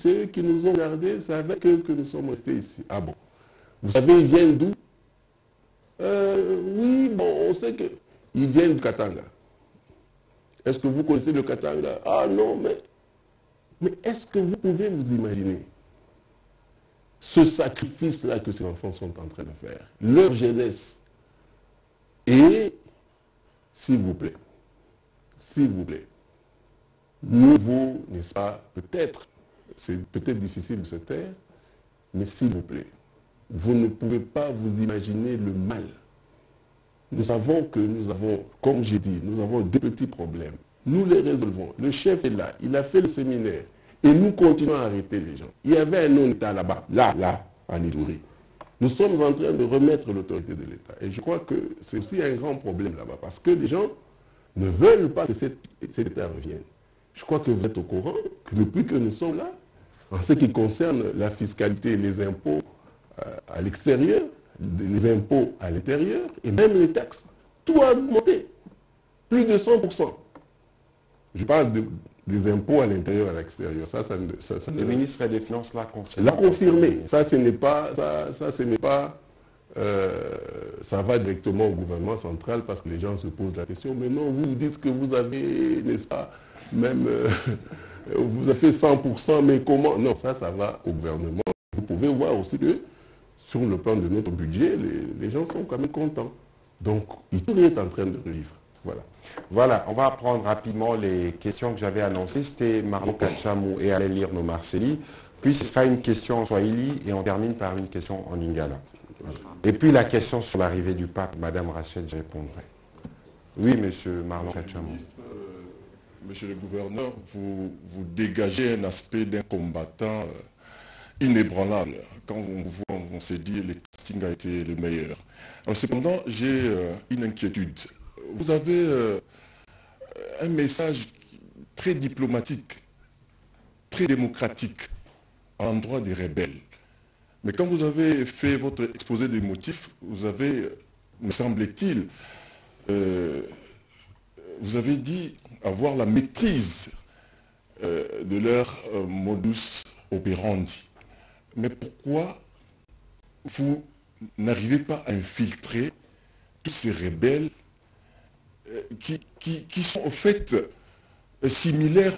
eux qui nous ont gardés, c'est avec eux que nous sommes restés ici. Ah bon? Vous savez, ils viennent d'où? Oui, bon, on sait qu'ils viennent du Katanga. Est-ce que vous connaissez le Katanga? Ah non, mais est-ce que vous pouvez vous imaginer ce sacrifice-là que ces enfants sont en train de faire, leur jeunesse? Et, s'il vous plaît, mieux vaut, n'est-ce pas, peut-être, c'est peut-être difficile de se taire, mais s'il vous plaît, vous ne pouvez pas vous imaginer le mal. Nous savons que nous avons, comme j'ai dit, nous avons deux petits problèmes. Nous les résolvons. Le chef est là, il a fait le séminaire, et nous continuons à arrêter les gens. Il y avait un non-État là-bas, là, en Ituri. Nous sommes en train de remettre l'autorité de l'État. Et je crois que c'est aussi un grand problème là-bas, parce que les gens ne veulent pas que cet État revienne. Je crois que vous êtes au courant que depuis que nous sommes là, en ce qui concerne la fiscalité et les impôts à l'extérieur, les impôts à l'intérieur, et même les taxes, tout a augmenté. Plus de 100%. Je parle des impôts à l'intérieur et à l'extérieur. Le ministre des Finances l'a confirmé. L'a confirmé. Ça va directement au gouvernement central parce que les gens se posent la question. Mais non, vous dites que vous avez, n'est-ce pas, même, vous avez fait 100%, mais comment? Non, ça va au gouvernement. Vous pouvez voir aussi que sur le plan de notre budget, les gens sont quand même contents. Donc, tout est en train de revivre. Voilà, on va prendre rapidement les questions que j'avais annoncées. C'était Marlon Kachamou et allez lire nos Marceli. Puis ce sera une question en Swahili et on termine par une question en Lingala. Et puis la question sur l'arrivée du pape, Madame Rachel, je répondrai. Oui, Monsieur Marlon Kachamou. Monsieur le gouverneur, vous dégagez un aspect d'un combattant inébranlable. Quand on vous voit, on s'est dit que le casting a été le meilleur. Alors cependant, j'ai une inquiétude. Vous avez un message très diplomatique, très démocratique à l'endroit des rebelles. Mais quand vous avez fait votre exposé des motifs, vous avez, me semble-t-il, vous avez dit avoir la maîtrise de leur modus operandi. Mais pourquoi vous n'arrivez pas à infiltrer tous ces rebelles qui sont en fait similaires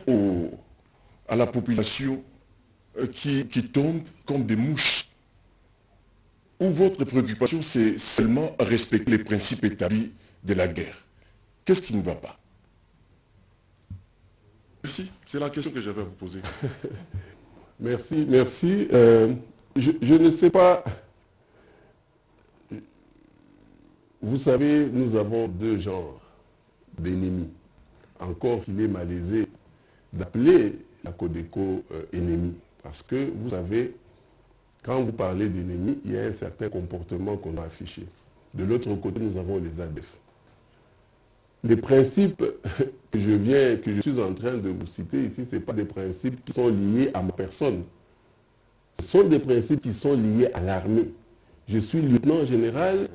à la population qui tombe comme des mouches? Ou votre préoccupation, c'est seulement respecter les principes établis de la guerre? Qu'est-ce qui ne va pas? Merci, c'est la question que j'avais à vous poser. Merci. Je ne sais pas. Vous savez, nous avons deux genres d'ennemis. Encore qu'il est malaisé d'appeler la Codeco ennemi. Parce que, vous savez, quand vous parlez d'ennemis, il y a un certain comportement qu'on a affiché. De l'autre côté, nous avons les ADF. Les principes que je suis en train de vous citer ici, ce ne sont pas des principes qui sont liés à ma personne. Ce sont des principes qui sont liés à l'armée. Je suis lieutenant général.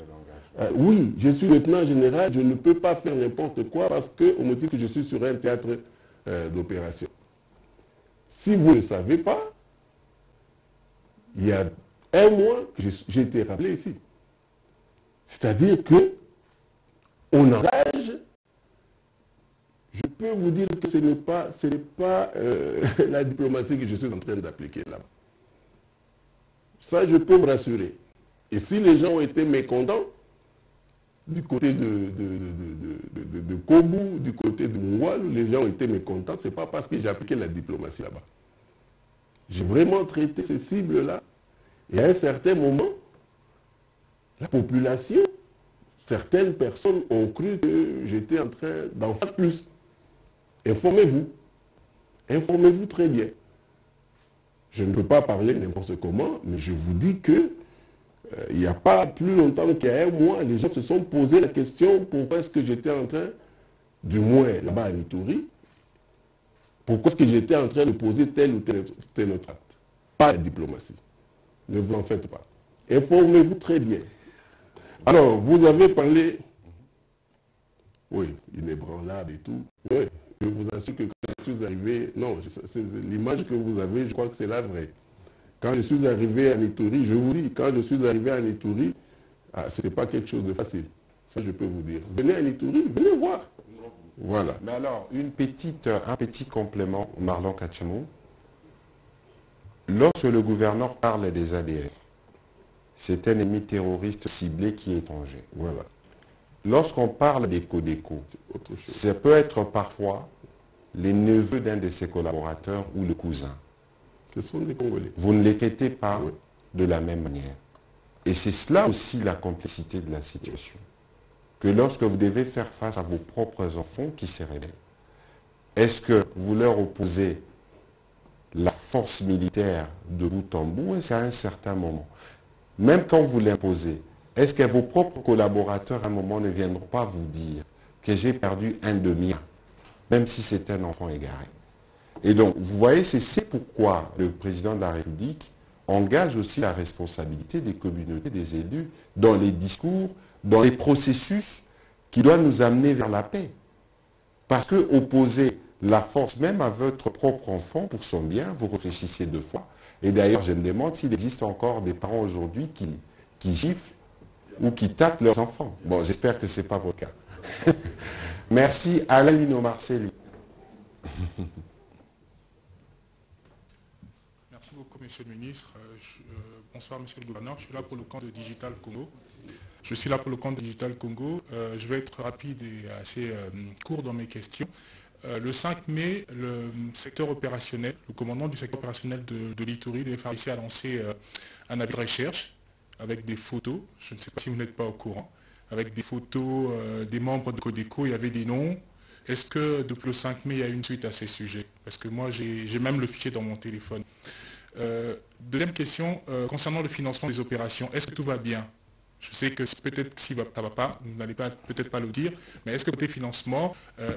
Oui, je suis lieutenant général, je ne peux pas faire n'importe quoi parce qu'on me dit que je suis sur un théâtre d'opération. Si vous ne savez pas, il y a un mois que j'ai été rappelé ici. C'est-à-dire que on engage, je peux vous dire que ce n'est pas la diplomatie que je suis en train d'appliquer là-bas. Ça, je peux vous rassurer. Et si les gens ont été mécontents, du côté de Kobu, du côté de Moual, les gens ont été mécontents, ce n'est pas parce que j'ai appliqué la diplomatie là-bas. J'ai vraiment traité ces cibles-là. Et à un certain moment, la population certaines personnes ont cru que j'étais en train d'en faire plus. Informez-vous. Informez-vous très bien. Je ne peux pas parler n'importe comment, mais je vous dis que il n'y a pas plus longtemps qu'il y a un mois, les gens se sont posé la question pourquoi est-ce que j'étais en train, du moins là-bas à Ituri, pourquoi est-ce que j'étais en train de poser tel ou tel autre acte. Pas la diplomatie. Ne vous en faites pas. Informez-vous très bien. Alors, vous avez parlé, oui, inébranlable et tout. Oui, je vous assure que quand je suis arrivé, non, c'est l'image que vous avez, je crois que c'est la vraie. Quand je suis arrivé à Ituri, je vous dis, quand je suis arrivé à Ituri, ce n'était pas quelque chose de facile. Ça, je peux vous dire. Venez à Ituri, venez voir. Voilà. Mais alors, un petit complément, Marlon Kachamou. Lorsque le gouverneur parle des ADF, c'est un ennemi terroriste ciblé qui est étranger. Voilà. Lorsqu'on parle des Codeco, ça peut être parfois les neveux d'un de ses collaborateurs ou le cousin. Ce sont des Congolais. Vous ne les traitez pas de la même manière. Et c'est cela aussi la complexité de la situation. Que lorsque vous devez faire face à vos propres enfants qui se révèlent, est-ce que vous leur opposez la force militaire de bout en bout, est-ce qu'à un certain moment, même quand vous l'imposez, est-ce que vos propres collaborateurs à un moment ne viendront pas vous dire que j'ai perdu un de mien, même si c'est un enfant égaré? Et donc, vous voyez, c'est pourquoi le président de la République engage aussi la responsabilité des communautés, des élus, dans les discours, dans les processus qui doivent nous amener vers la paix. Parce que opposer la force même à votre propre enfant pour son bien, vous réfléchissez deux fois. Et d'ailleurs, je me demande s'il existe encore des parents aujourd'hui qui giflent ou qui tapent leurs enfants. Bon, j'espère que ce n'est pas votre cas. Merci, Alain Lino Marcelli. Merci beaucoup, Monsieur le Ministre. Bonsoir, Monsieur le Gouverneur. Je suis là pour le compte de Digital Congo. Je vais être rapide et assez court dans mes questions. Le 5 mai, le secteur opérationnel, le commandant du secteur opérationnel de l'Ituri, de FARDC, a lancé un avis de recherche avec des photos. Je ne sais pas si vous n'êtes pas au courant. Avec des photos des membres de Codeco, il y avait des noms. Est-ce que depuis le 5 mai, il y a une suite à ces sujets? Parce que moi, j'ai même le fichier dans mon téléphone. Deuxième question, concernant le financement des opérations, est-ce que tout va bien? Je sais que peut-être si ça ne va pas, vous n'allez peut-être pas le dire, mais est-ce que côté financement,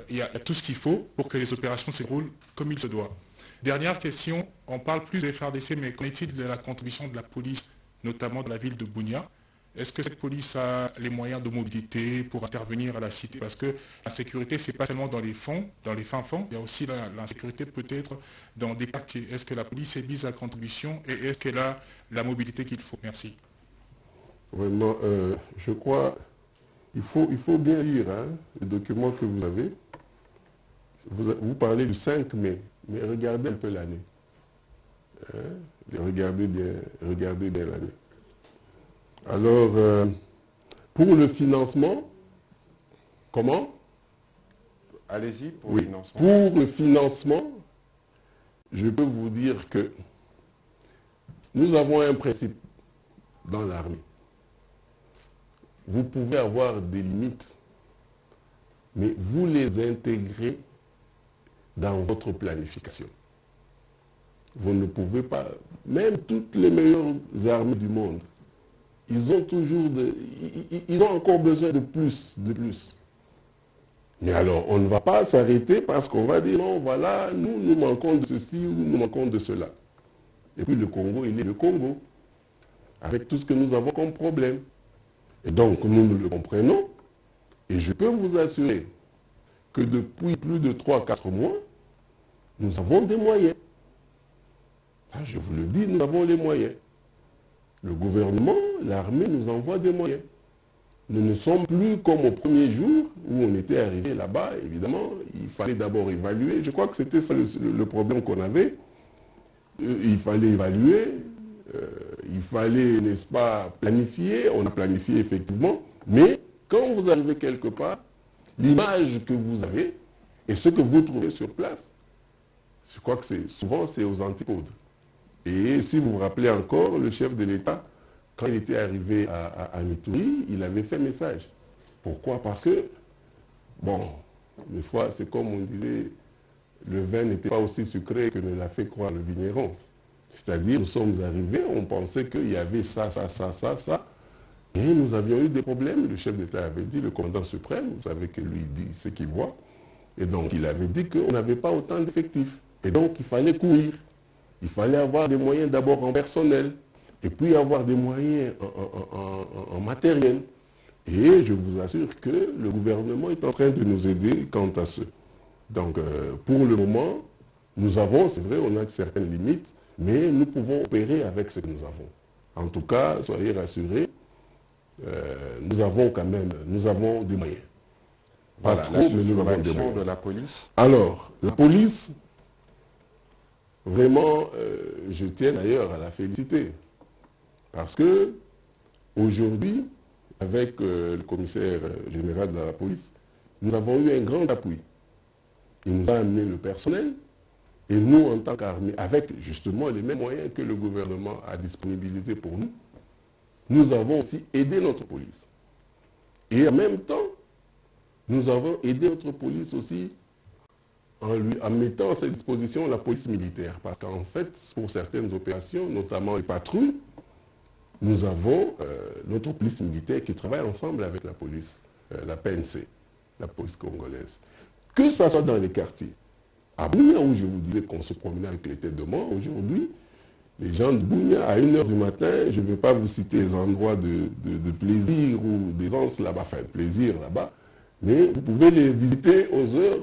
il y a tout ce qu'il faut pour que les opérations se déroulent comme il se doit? Dernière question, on parle plus de FARDC, mais qu'en est-il de la contribution de la police, notamment de la ville de Bunia? Est-ce que cette police a les moyens de mobilité pour intervenir à la cité? Parce que la sécurité, ce n'est pas seulement dans les fins fonds, il y a aussi l'insécurité peut-être dans des quartiers. Est-ce que la police est mise à contribution et est-ce qu'elle a la mobilité qu'il faut? Merci. Vraiment, je crois il faut bien lire le document que vous avez. Vous parlez du 5 mai, mais regardez un peu l'année. Regardez bien l'année. Alors, pour le financement, comment? Allez-y pour le financement. Pour le financement, je peux vous dire que nous avons un principe dans l'armée. Vous pouvez avoir des limites, mais vous les intégrez dans votre planification. Vous ne pouvez pas, même toutes les meilleures armées du monde, ils ont encore besoin de plus. Mais alors, on ne va pas s'arrêter parce qu'on va dire, non, voilà, nous manquons de ceci ou nous manquons de cela. Et puis le Congo, il est le Congo, avec tout ce que nous avons comme problème. Et donc, nous le comprenons, et je peux vous assurer que depuis plus de 3-4 mois, nous avons des moyens. Je vous le dis, nous avons les moyens. Le gouvernement, l'armée nous envoie des moyens. Nous ne sommes plus comme au premier jour où on était arrivé là-bas. Évidemment, il fallait d'abord évaluer. Je crois que c'était ça le problème qu'on avait. Il fallait évaluer. Il fallait, n'est-ce pas, planifier. On a planifié effectivement. Mais quand vous arrivez quelque part, l'image que vous avez et ce que vous trouvez sur place, je crois que souvent c'est aux antipodes. Et si vous vous rappelez encore, le chef de l'État, quand il était arrivé à Ituri, il avait fait message. Pourquoi? Parce que, bon, des fois, c'est comme on disait, le vin n'était pas aussi sucré que ne l'a fait croire le vigneron. C'est-à-dire, nous sommes arrivés, on pensait qu'il y avait ça. Et nous avions eu des problèmes. Le chef d'État avait dit, le commandant suprême, vous savez que lui dit ce qu'il voit. Et donc, il avait dit qu'on n'avait pas autant d'effectifs. Et donc, il fallait courir. Il fallait avoir des moyens d'abord en personnel, et puis avoir des moyens en matériel. Et je vous assure que le gouvernement est en train de nous aider quant à ce. Donc, pour le moment, nous avons, c'est vrai, on a certaines limites, mais nous pouvons opérer avec ce que nous avons. En tout cas, soyez rassurés, nous avons quand même, nous avons des moyens. Voilà, l'action de la police. Alors, la police, vraiment, je tiens d'ailleurs à la féliciter. Parce que, aujourd'hui, avec le commissaire général de la police, nous avons eu un grand appui. Il nous a amené le personnel, et nous, en tant qu'armée, avec justement les mêmes moyens que le gouvernement a disponibilisés pour nous, nous avons aussi aidé notre police. Et en même temps, nous avons aidé notre police aussi en mettant à sa disposition la police militaire. Parce qu'en fait, pour certaines opérations, notamment les patrouilles, nous avons notre police militaire qui travaille ensemble avec la police, la PNC, la police congolaise. Que ce soit dans les quartiers. À Bunia, où je vous disais qu'on se promenait avec les têtes de mort, aujourd'hui, les gens de Bunia, à 1h du matin, je ne vais pas vous citer les endroits de plaisir ou d'aisance là-bas, enfin plaisir là-bas, mais vous pouvez les visiter aux heures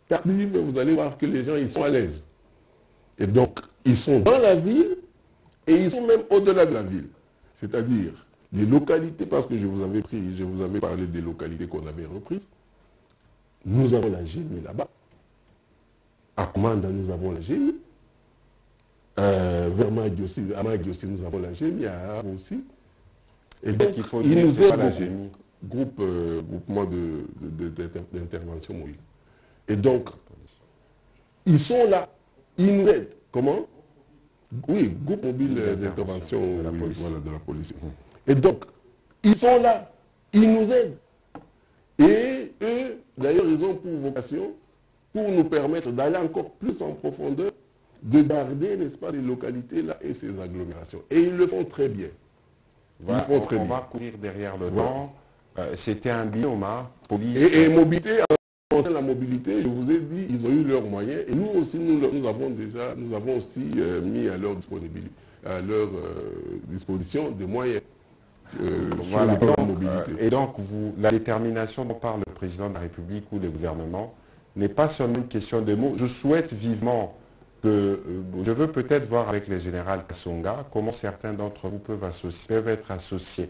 tardives, vous allez voir que les gens, ils sont à l'aise. Et donc, ils sont dans la ville et ils sont même au-delà de la ville. C'est-à-dire, les localités, parce que je vous avais parlé des localités qu'on avait reprises, nous avons la GMI là-bas. À Commanda, nous avons la GMI. Vers Magui aussi, à Magui aussi, nous avons la GMI, à Arab aussi. Et donc, il faut dire nous aident la GMI. Groupement d'intervention Moïse. Et donc, ils sont là, ils nous aident. Comment? Oui, groupe mobile d'intervention de la police. Voilà, de la police. Et donc, ils sont là, ils nous aident. Et eux, d'ailleurs, ils ont pour vocation, pour nous permettre d'aller encore plus en profondeur, de garder, n'est-ce pas, les localités là et ces agglomérations. Et ils le font très bien. Voilà, on va courir derrière le vent. C'était un binôme, police. Et mobilité, en concernant la mobilité, je vous ai dit, ils ont eu leurs moyens. Et nous aussi, nous avons aussi mis à leur disposition des moyens. Voilà, donc, mobilité. Et donc, la détermination dont parle le président de la République ou le gouvernement n'est pas seulement une question de mots. Je souhaite vivement que, je veux peut-être voir avec le général Kassonga comment certains d'entre vous peuvent être associés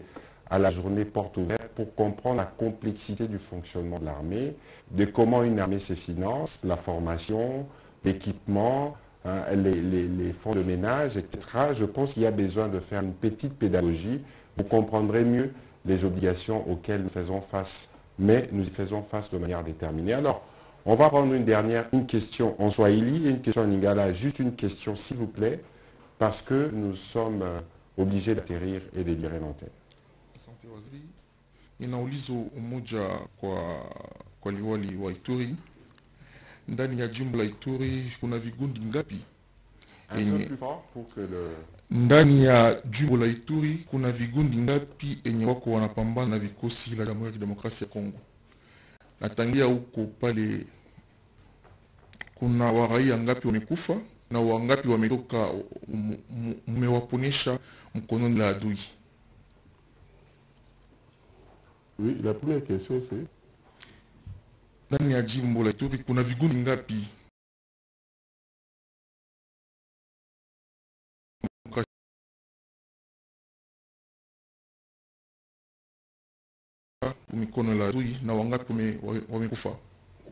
à la journée porte ouverte pour comprendre la complexité du fonctionnement de l'armée, de comment une armée se finance, la formation, l'équipement, les fonds de ménage, etc. Je pense qu'il y a besoin de faire une petite pédagogie. Vous comprendrez mieux les obligations auxquelles nous faisons face, mais nous y faisons face de manière déterminée. Alors, on va prendre une question en Swahili et une question en Lingala. Juste une question, s'il vous plaît, parce que nous sommes obligés d'atterrir et de lire l'antenne. Asante waziri, ninaulizo umoja kwa liwali wa Ituri. Ndani ya jimbo la Ituri kuna vigundi ngapi? Un peu plus fort pour que le... Ndani ya jimbo la Ituri kuna vigundi ngapi enye wako wanapambana na vikosi la Jamhuri ya Kidemokrasia ya Kongo? Natangia huko pale kuna waraia ngapi wamekufa na wangapi wametoka mmewaponesha mkononi la adui? Oui, la première question c'est ndani ya jimbo la Ituri kuna vigundi ngapi mikono la adui na wangapi wamekufa?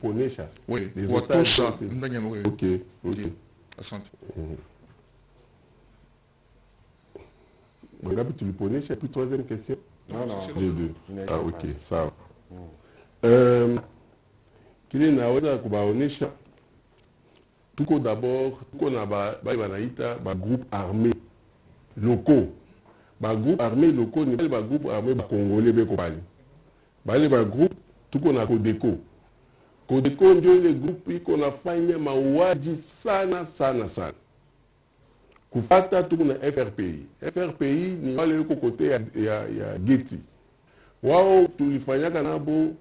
Ponesha. Oui, watosha ndani ya mwe. Ok. Asante. Wangapi tuliponesha? Puis troisième question. Non. J'ai deux. Ah, ok, sawa. Kile naweza kubaonesha, tuko d'abord, tuko na banaita groupe armé locaux. Groupe armé locaux ni pas groupe armé congolais beko bali. bale ba groupe tuko na Codeco. Codeco ndio ile groupe iko nafanya mauaji sana sana sana. Kufata tuko na FRPI. FRPI ni wale yuko kote ya Geti. Wao tulifanyaka nabo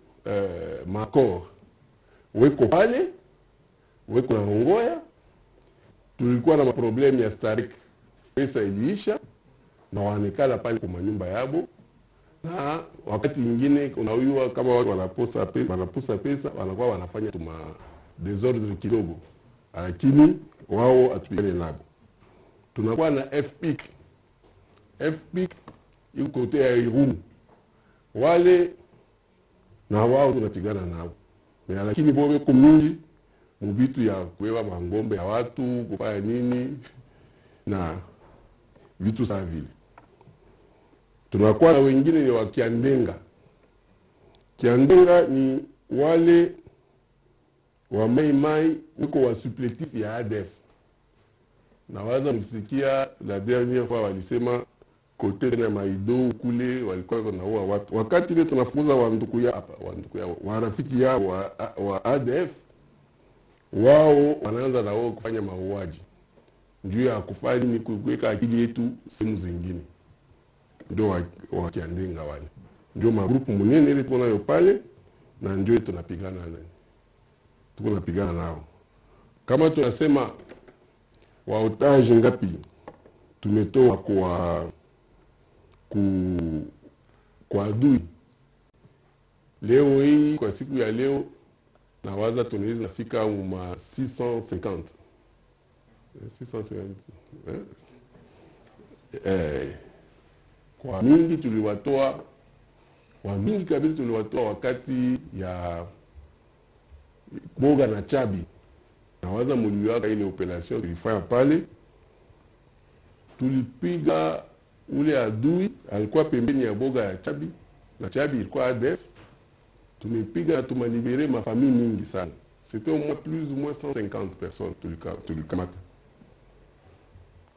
makor. Weko pale, weko na Rongoya. Tulikuwa na maproblemu ya Starik. Pesa iliisha na wanekala pale kwa manyumba yabo. Na wakati mwingine unajua kama watu wanaposa pesa wanakuwa wanafanya tuma desordre kidogo. Lakini wao atupigane nabo. Tunakuwa na FPIC. FPIC yuko kote ya Irumu. Wale na wao tunapigana nao. Lakini bobe kumingi mubitu ya kuwewa mangombe ya watu kufanya nini na vitu sawa vile. Tunakuwa na wengine ni wa Kiandenga. Kiandenga ni wale wa Mai wiko wa supplétif ya ADF. Na waza msikia la dernière fois walisema kote na Maido kule walikuwa wanaua watu. Wakati ile tunafukuza wanduku ya hapa, wanduku ya warafiki ya wa ADF, wao wanaanza na wao kufanya mauaji. Ndio ya kufanya ni kuweka akili yetu sehemu zingine. Ndio wa Kiandenga wale. Ndio magrupu munene ile tuko nayo pale na ndio tunapigana nayo. Tuko napigana nao. Kama tunasema wa otage ngapi tumetoa kwa adui. Leo hii kwa siku ya leo na waza tunaweza nafika uma 650. 650. Kwa mingi tuliwatoa, kwa mingi kabisa tuliwatoa wakati ya Boga na Chabi. Na waza muliwaka ile operation tulifanya pale. Tulipiga ule adui, alikuwa pembeni ya Boga ya Chabi. Na Chabi ilikuwa ADF. Tumepiga na tumalibere mafamili mingi sana. C'était au moins plus ou moins 150 personnes tulikamata.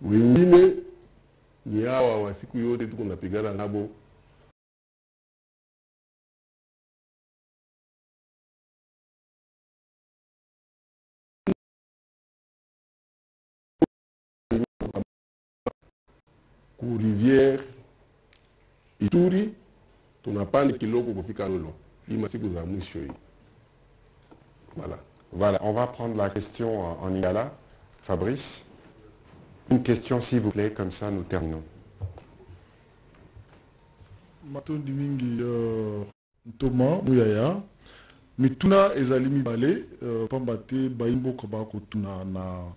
Wengine ni hawa wa siku yote tuko napigana nabo. Ku Rivière Ituri tunapanda kiloko kufika Lolo. Hii siku za mwisho hii. Voilà. Voilà, on va prendre la question en Lingala. Fabrice, une question s'il vous plaît, comme ça nous terminons. Matondi mingi Thomas Muyaya mituna ezali mibale pambate baimbo kabako tuna na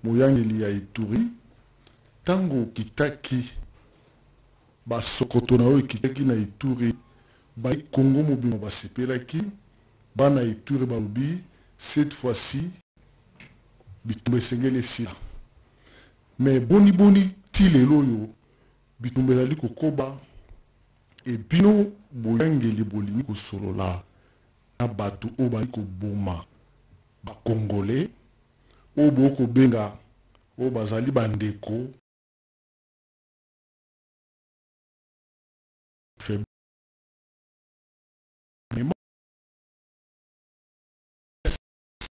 moyangeli ya Ituri tango kitaki basokoto na oyo kitaki na Ituri ba Congo mobima basepelaki bana Ituri balobi cette fois-ci bitumba esengeli sila mais boni tilelo yo bitumba ezali kokoba et bino boyangeli bolingi kosolola na bato oyo bali koboma bakongole oyo bokobenga oyo bazali bandeko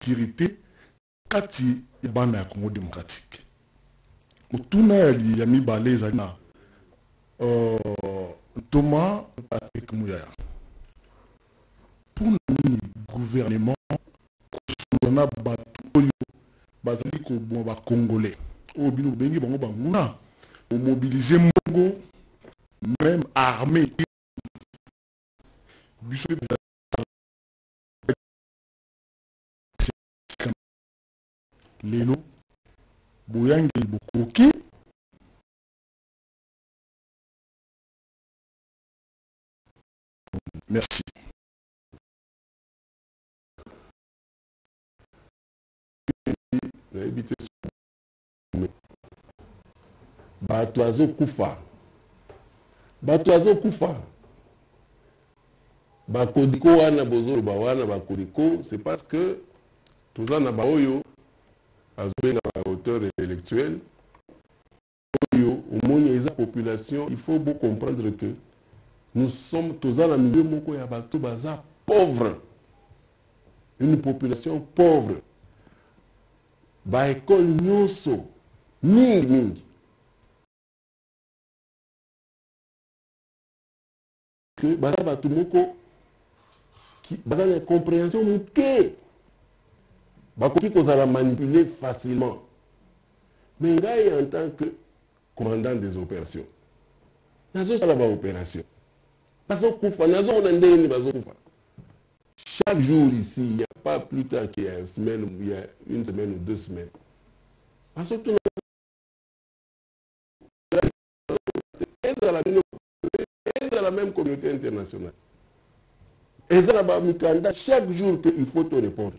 sécurité kati ya bana ya Congo démocratique. Mutuna ya mibale ezali na Thomas Patrick Muyaya. Pour nini gouvernement kosona bato oyo bazali koboma ba Congolais oyo bino bengi bango banguna mobiliser mbongo même armée biso lelo boyangeli bokoki merci. Bato azokufa bakodiko wana bozoloba wana bakodiko c'est parce que toza na baoyo azobenga ba auteur intellectuel oyo omoni eza population. Il faut beaucoup comprendre que nous sommes tous dans le milieu moko ya bato baza pauvre. Une population pauvre. Ba école nyonso mingi mingi. Que baza bato moko qui baza na compréhension moke. Bakoki kozala manipuler facilement. Mais ngai en tant que commandant des opérations, nazo sala ba opération. Bazo kufa, nazo mona ndenge bazo kufa. Chaque jour ici, il n'y a pas plus tard qu'il y a une semaine ou 2 semaines. Parce que dans la même communauté internationale. Et ça là-bas, chaque jour qu'il faut te répondre.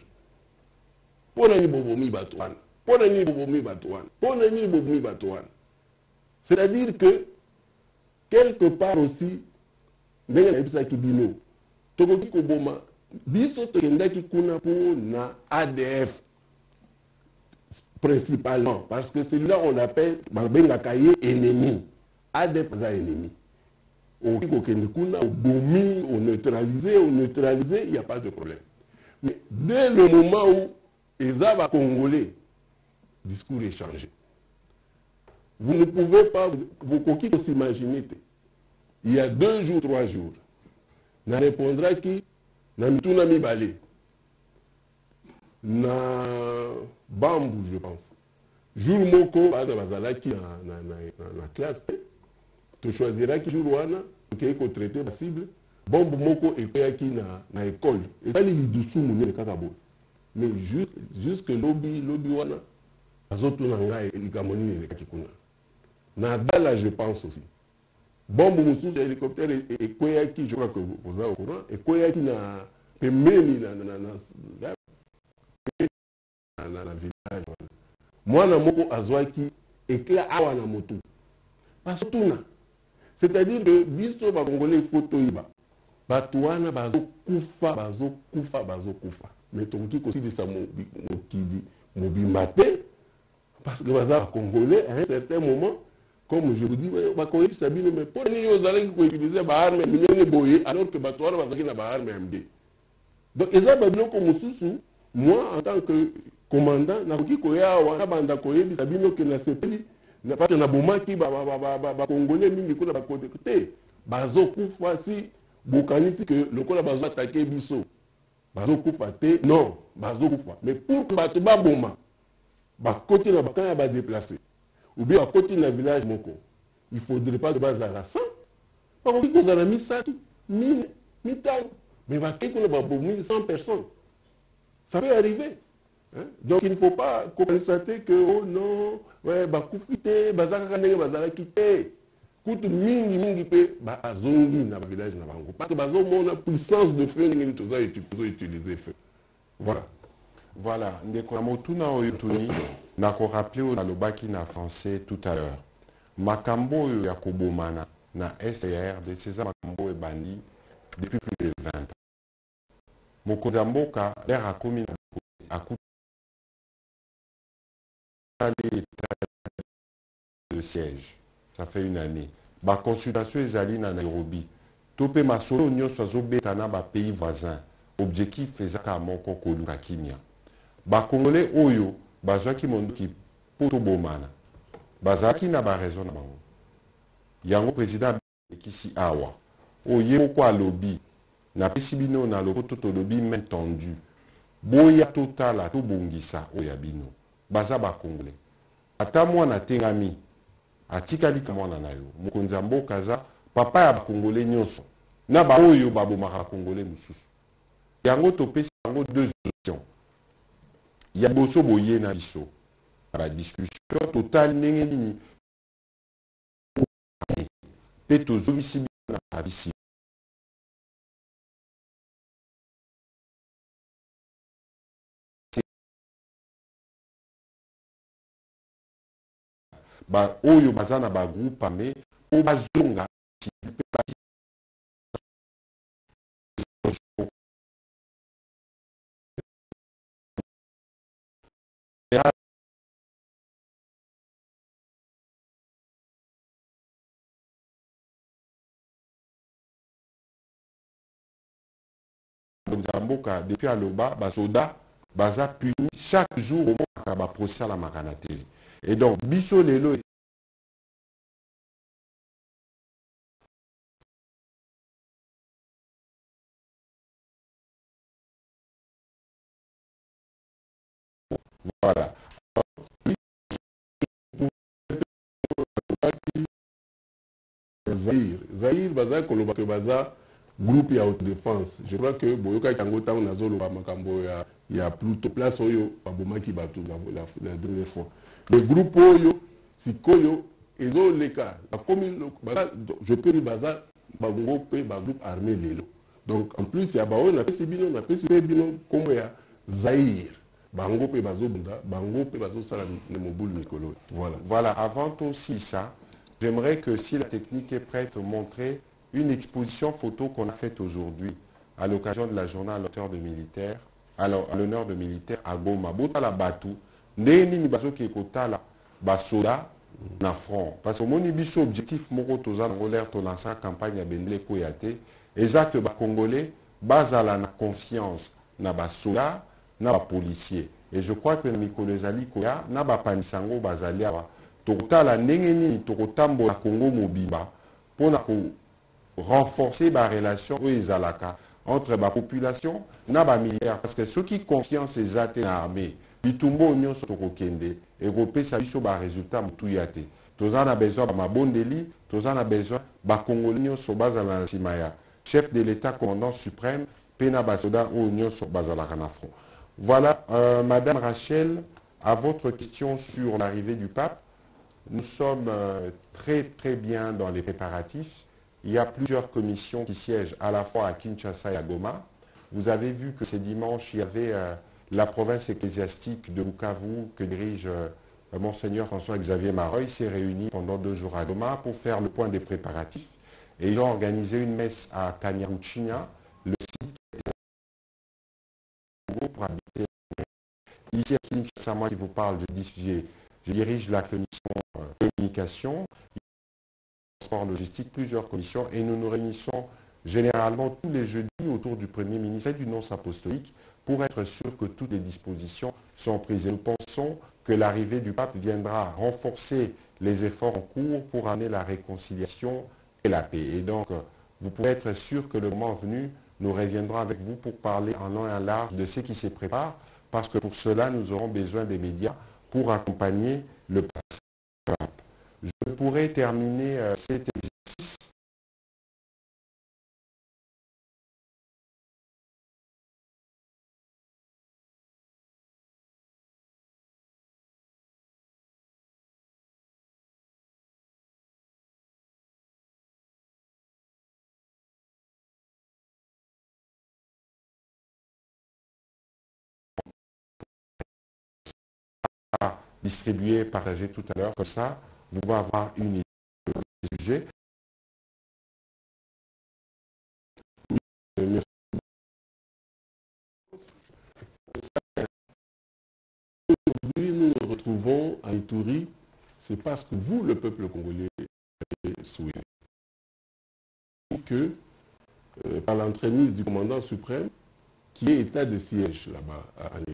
C'est-à-dire que, quelque part aussi, ADF principalement, parce que celui-là on appelle ennemi. ADF est ennemi. On neutraliser, il n'y a pas de problème. Mais dès le moment où les Congolais, le discours est changé. Vous ne pouvez pas, vous pouvez s'imaginer, il y a 2 jours, 3 jours, na répondra qui na mituna mibale na bambu, je pense. Jour moko bana bazalaki na classe, tu choisiras qui jour wana qui est traité la cible, bombe moko ekoyaki na école. Et ça li dusu munene kaka bo. Mais jusque lobby wana azotuna ngai likamoni ezekaki kuna. Na dala je pense aussi. Bombe mususu hélicoptère ekoyaki, je crois que vous êtes au courant, ekoyaki na pembeni na village. Mwana moko azwaki éclat awa na moto. Pasotuna. C'est-à-dire que biso ba Congolais photo iba. Batouana bazo kufa. Mais toki ko silisa mokili mobimate parce que baza Congolais à un certain moment, comme je vous dis, ba koyi sabino mais pour ni yo zalaki ko utiliser ba arme minene boye alors que batouana bazaki na ba arme MD. Donc eza ba biloko mususu, moi en tant que commandant nakoki koya wana banda koyebi sabino que na sepeli na pas na bomaki ba Congolais mingi kuna ba côté bazo kufa si bokanisi que lokola bazo attaquer biso bazo kufa te, non bazo kufa, mais pour que bato ba boma ba côté na bakanya ba déplacer ou bien à côté na village moko, il faudrait pas de base à la 100 parce que vous avez mis ça 1000 mais ba kiko ba bomi 100 personnes, ça peut arriver. Hein? Donc il ne faut pas constater que oh non, ouais, bakufite, bazaka ndenge bazala kité. Kutu mingi pe bazongi na village na bango. Parce que bazomona puissance de feu ndenge toza utiliser feu. Voilà. Voilà, ndeko motuna oyutuni na ko rappeler na lobaki na français tout à l'heure. Makambo ya kobomana na STR de ces makambo ebandi depuis plus de 20 ans. Mokonzi mboka l'air a commis à coup de siège. Ça fait 1 année. La consultation est allée à Nairobi. Topé ma solo nyonso azobeta na ba pays voisins. Objectif ezaka moko koluka kimia. Ba Congolais oyo bazwaki mondoki poto bomana. Bazaki na ba raison na bango. Yango président kisi awa. Oye moko alobi na pesibino na lopoto to lobi main tendue. Boya totala to bongisa oya bino. Baza ba Congolais. Ata mwana tengami atikali kamwana na yo mokonzi mboka za papa ya Congolais nyonso na ba oyo babomaka Congolais mususu yango topesi yango 2 options ya boso boye na biso ba discussion totale ndenge nini pe tozobisi na bisi ba oyo bazana ba groupe mais o bazonga Mboka depuis Aloba, basoda, baza puni chaque jour au moins ba procès à la makanateli. Et donc biso lelo voilà. Zahir baza koloba que baza groupe ya autodéfense. Je crois que boyoka kango tango nazoloba makambo ya plutôt place oyo babomaki bato la dernière fois. Le groupe oyo sikoyo ezoleka je peux dire baza bango pe ba groupe armé lelo. Donc en plus ya baoyo na pesi bino kombo ya Zahir. Bango pe bazobunda, bango pe bazosala ne mobulu mikolo. Voilà. Voilà, avant aussi ça, j'aimerais que si la technique est prête, montrer une exposition photo qu'on a faite aujourd'hui à l'occasion de la journée à l'honneur de militaires, à l'honneur de militaires à Goma. Bota Batu, ndeni ni bazo ki kotala basoda na front. Parce que mon biso objectif moko toza ngolaire to lancer campagne à Bendele Koyate, exact ba congolais bazala na confiance na basoda na ba policier. Et je crois que Mikolo Zali Koya na ba panisango bazali awa tokotala ndenge nini tokotambola Congo mobimba pona ko renforcer la relation entre la population et les militaires. Parce que ceux qui confiance ces athées dans l'armée, bitumbo union sur Tokokende, et repé sa biso ba résultat mutuyate. Tous en a besoin de ma bondeli, tous en a besoin de Congolien sur base à la Simaya. Chef de l'État, commandant suprême, Pena Basoda ou union sur base à la Ranafron. Voilà, Madame Rachel, à votre question sur l'arrivée du pape, nous sommes très bien dans les préparatifs. Il y a plusieurs commissions qui siègent à la fois à Kinshasa et à Goma. Vous avez vu que ce dimanche, il y avait la province ecclésiastique de Bukavu que dirige Monseigneur François-Xavier Maroy s'est réuni pendant 2 jours à Goma pour faire le point des préparatifs. Et ils ont organisé une messe à Kanyaruchinya, le site qui était pour habiter. Ici à Kinshasa, moi qui vous parle, je dirige la commission communication, transport logistique, plusieurs commissions, et nous nous réunissons généralement tous les jeudis autour du Premier ministre et du nonce apostolique pour être sûr que toutes les dispositions sont prises. Et nous pensons que l'arrivée du pape viendra renforcer les efforts en cours pour amener la réconciliation et la paix. Et donc, vous pouvez être sûr que le moment venu, nous reviendrons avec vous pour parler en long et en large de ce qui se prépare, parce que pour cela, nous aurons besoin des médias pour accompagner le pape. Je pourrais terminer cet exercice distribué, partagé tout à l'heure. Comme ça, vous pouvez avoir une idée du sujet. Aujourd'hui, nous nous retrouvons à Ituri, c'est parce que vous, le peuple congolais, avez souhaité que, par l'entremise du commandant suprême, qui est état de siège là-bas à Ituri.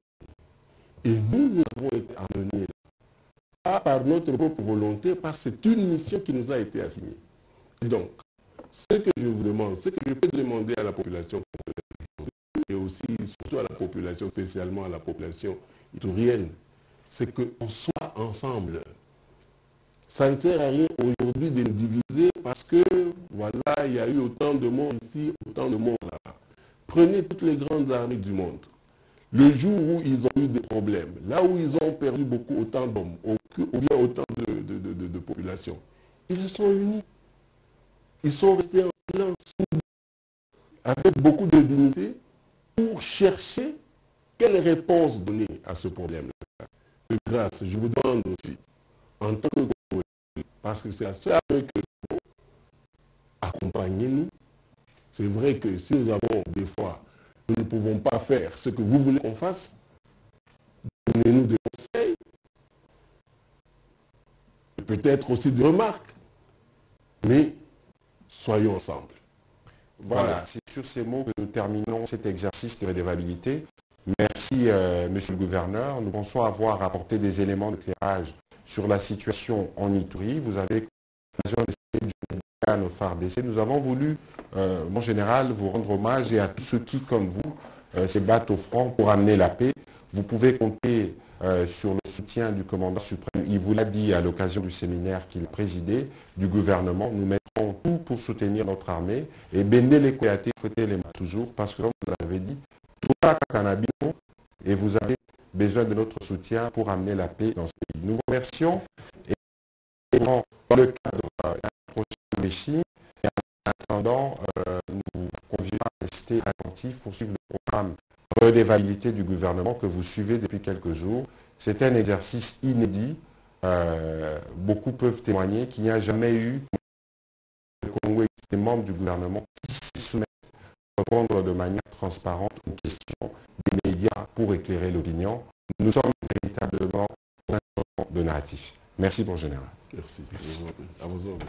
Et nous avons été amenés là, pas par notre propre volonté, parce que c'est une mission qui nous a été assignée. Donc, ce que je vous demande, ce que je peux demander à la population congolaise, et aussi surtout à la population, spécialement à la population iturienne, c'est qu'on soit ensemble. Ça ne sert à rien aujourd'hui de nous diviser parce que, voilà, il y a eu autant de monde ici, autant de monde là-bas. Prenez toutes les grandes armées du monde. Le jour où ils ont eu des problèmes, là où ils ont perdu autant d'hommes, ou bien autant de population, ils se sont unis. Ils sont restés en silence, avec beaucoup de dignité, pour chercher quelle réponse donner à ce problème-là. De grâce, je vous demande aussi, en tant que Congolais, parce que c'est à cela que nous accompagnez-nous. C'est vrai que si nous avons des fois, nous ne pouvons pas faire ce que vous voulez qu'on fasse, donnez-nous des conseils, peut-être aussi des remarques, mais soyons ensemble. Voilà, c'est sur ces mots que nous terminons cet exercice de redevabilité. Merci, Monsieur le Gouverneur. Nous pensons avoir apporté des éléments d'éclairage sur la situation en Ituri. Vous avez l'occasion d'essayer à nos FARDC. Nous avons voulu, mon général, vous rendre hommage et à tous ceux qui, comme vous, se battent au front pour amener la paix. Vous pouvez compter sur le soutien du commandant suprême. Il vous l'a dit à l'occasion du séminaire qu'il a présidé, du gouvernement. Nous mettrons tout pour soutenir notre armée. Et Bende les Koyate, fouettez les mains toujours, parce que comme vous l'avez dit, et vous avez besoin de notre soutien pour amener la paix dans ce pays. Nous vous remercions et dans le cadre d'un prochain briefing. Et en attendant, nous vous convions à rester attentifs pour suivre le programme de redevabilité du gouvernement que vous suivez depuis quelques jours. C'est un exercice inédit. Beaucoup peuvent témoigner qu'il n'y a jamais eu au Congo des membres du gouvernement qui se soumettent à répondre de manière transparente aux questions des médias pour éclairer l'opinion. Nous sommes véritablement dans un changement de narratif. Merci, mon général. Merci. À vos ordres.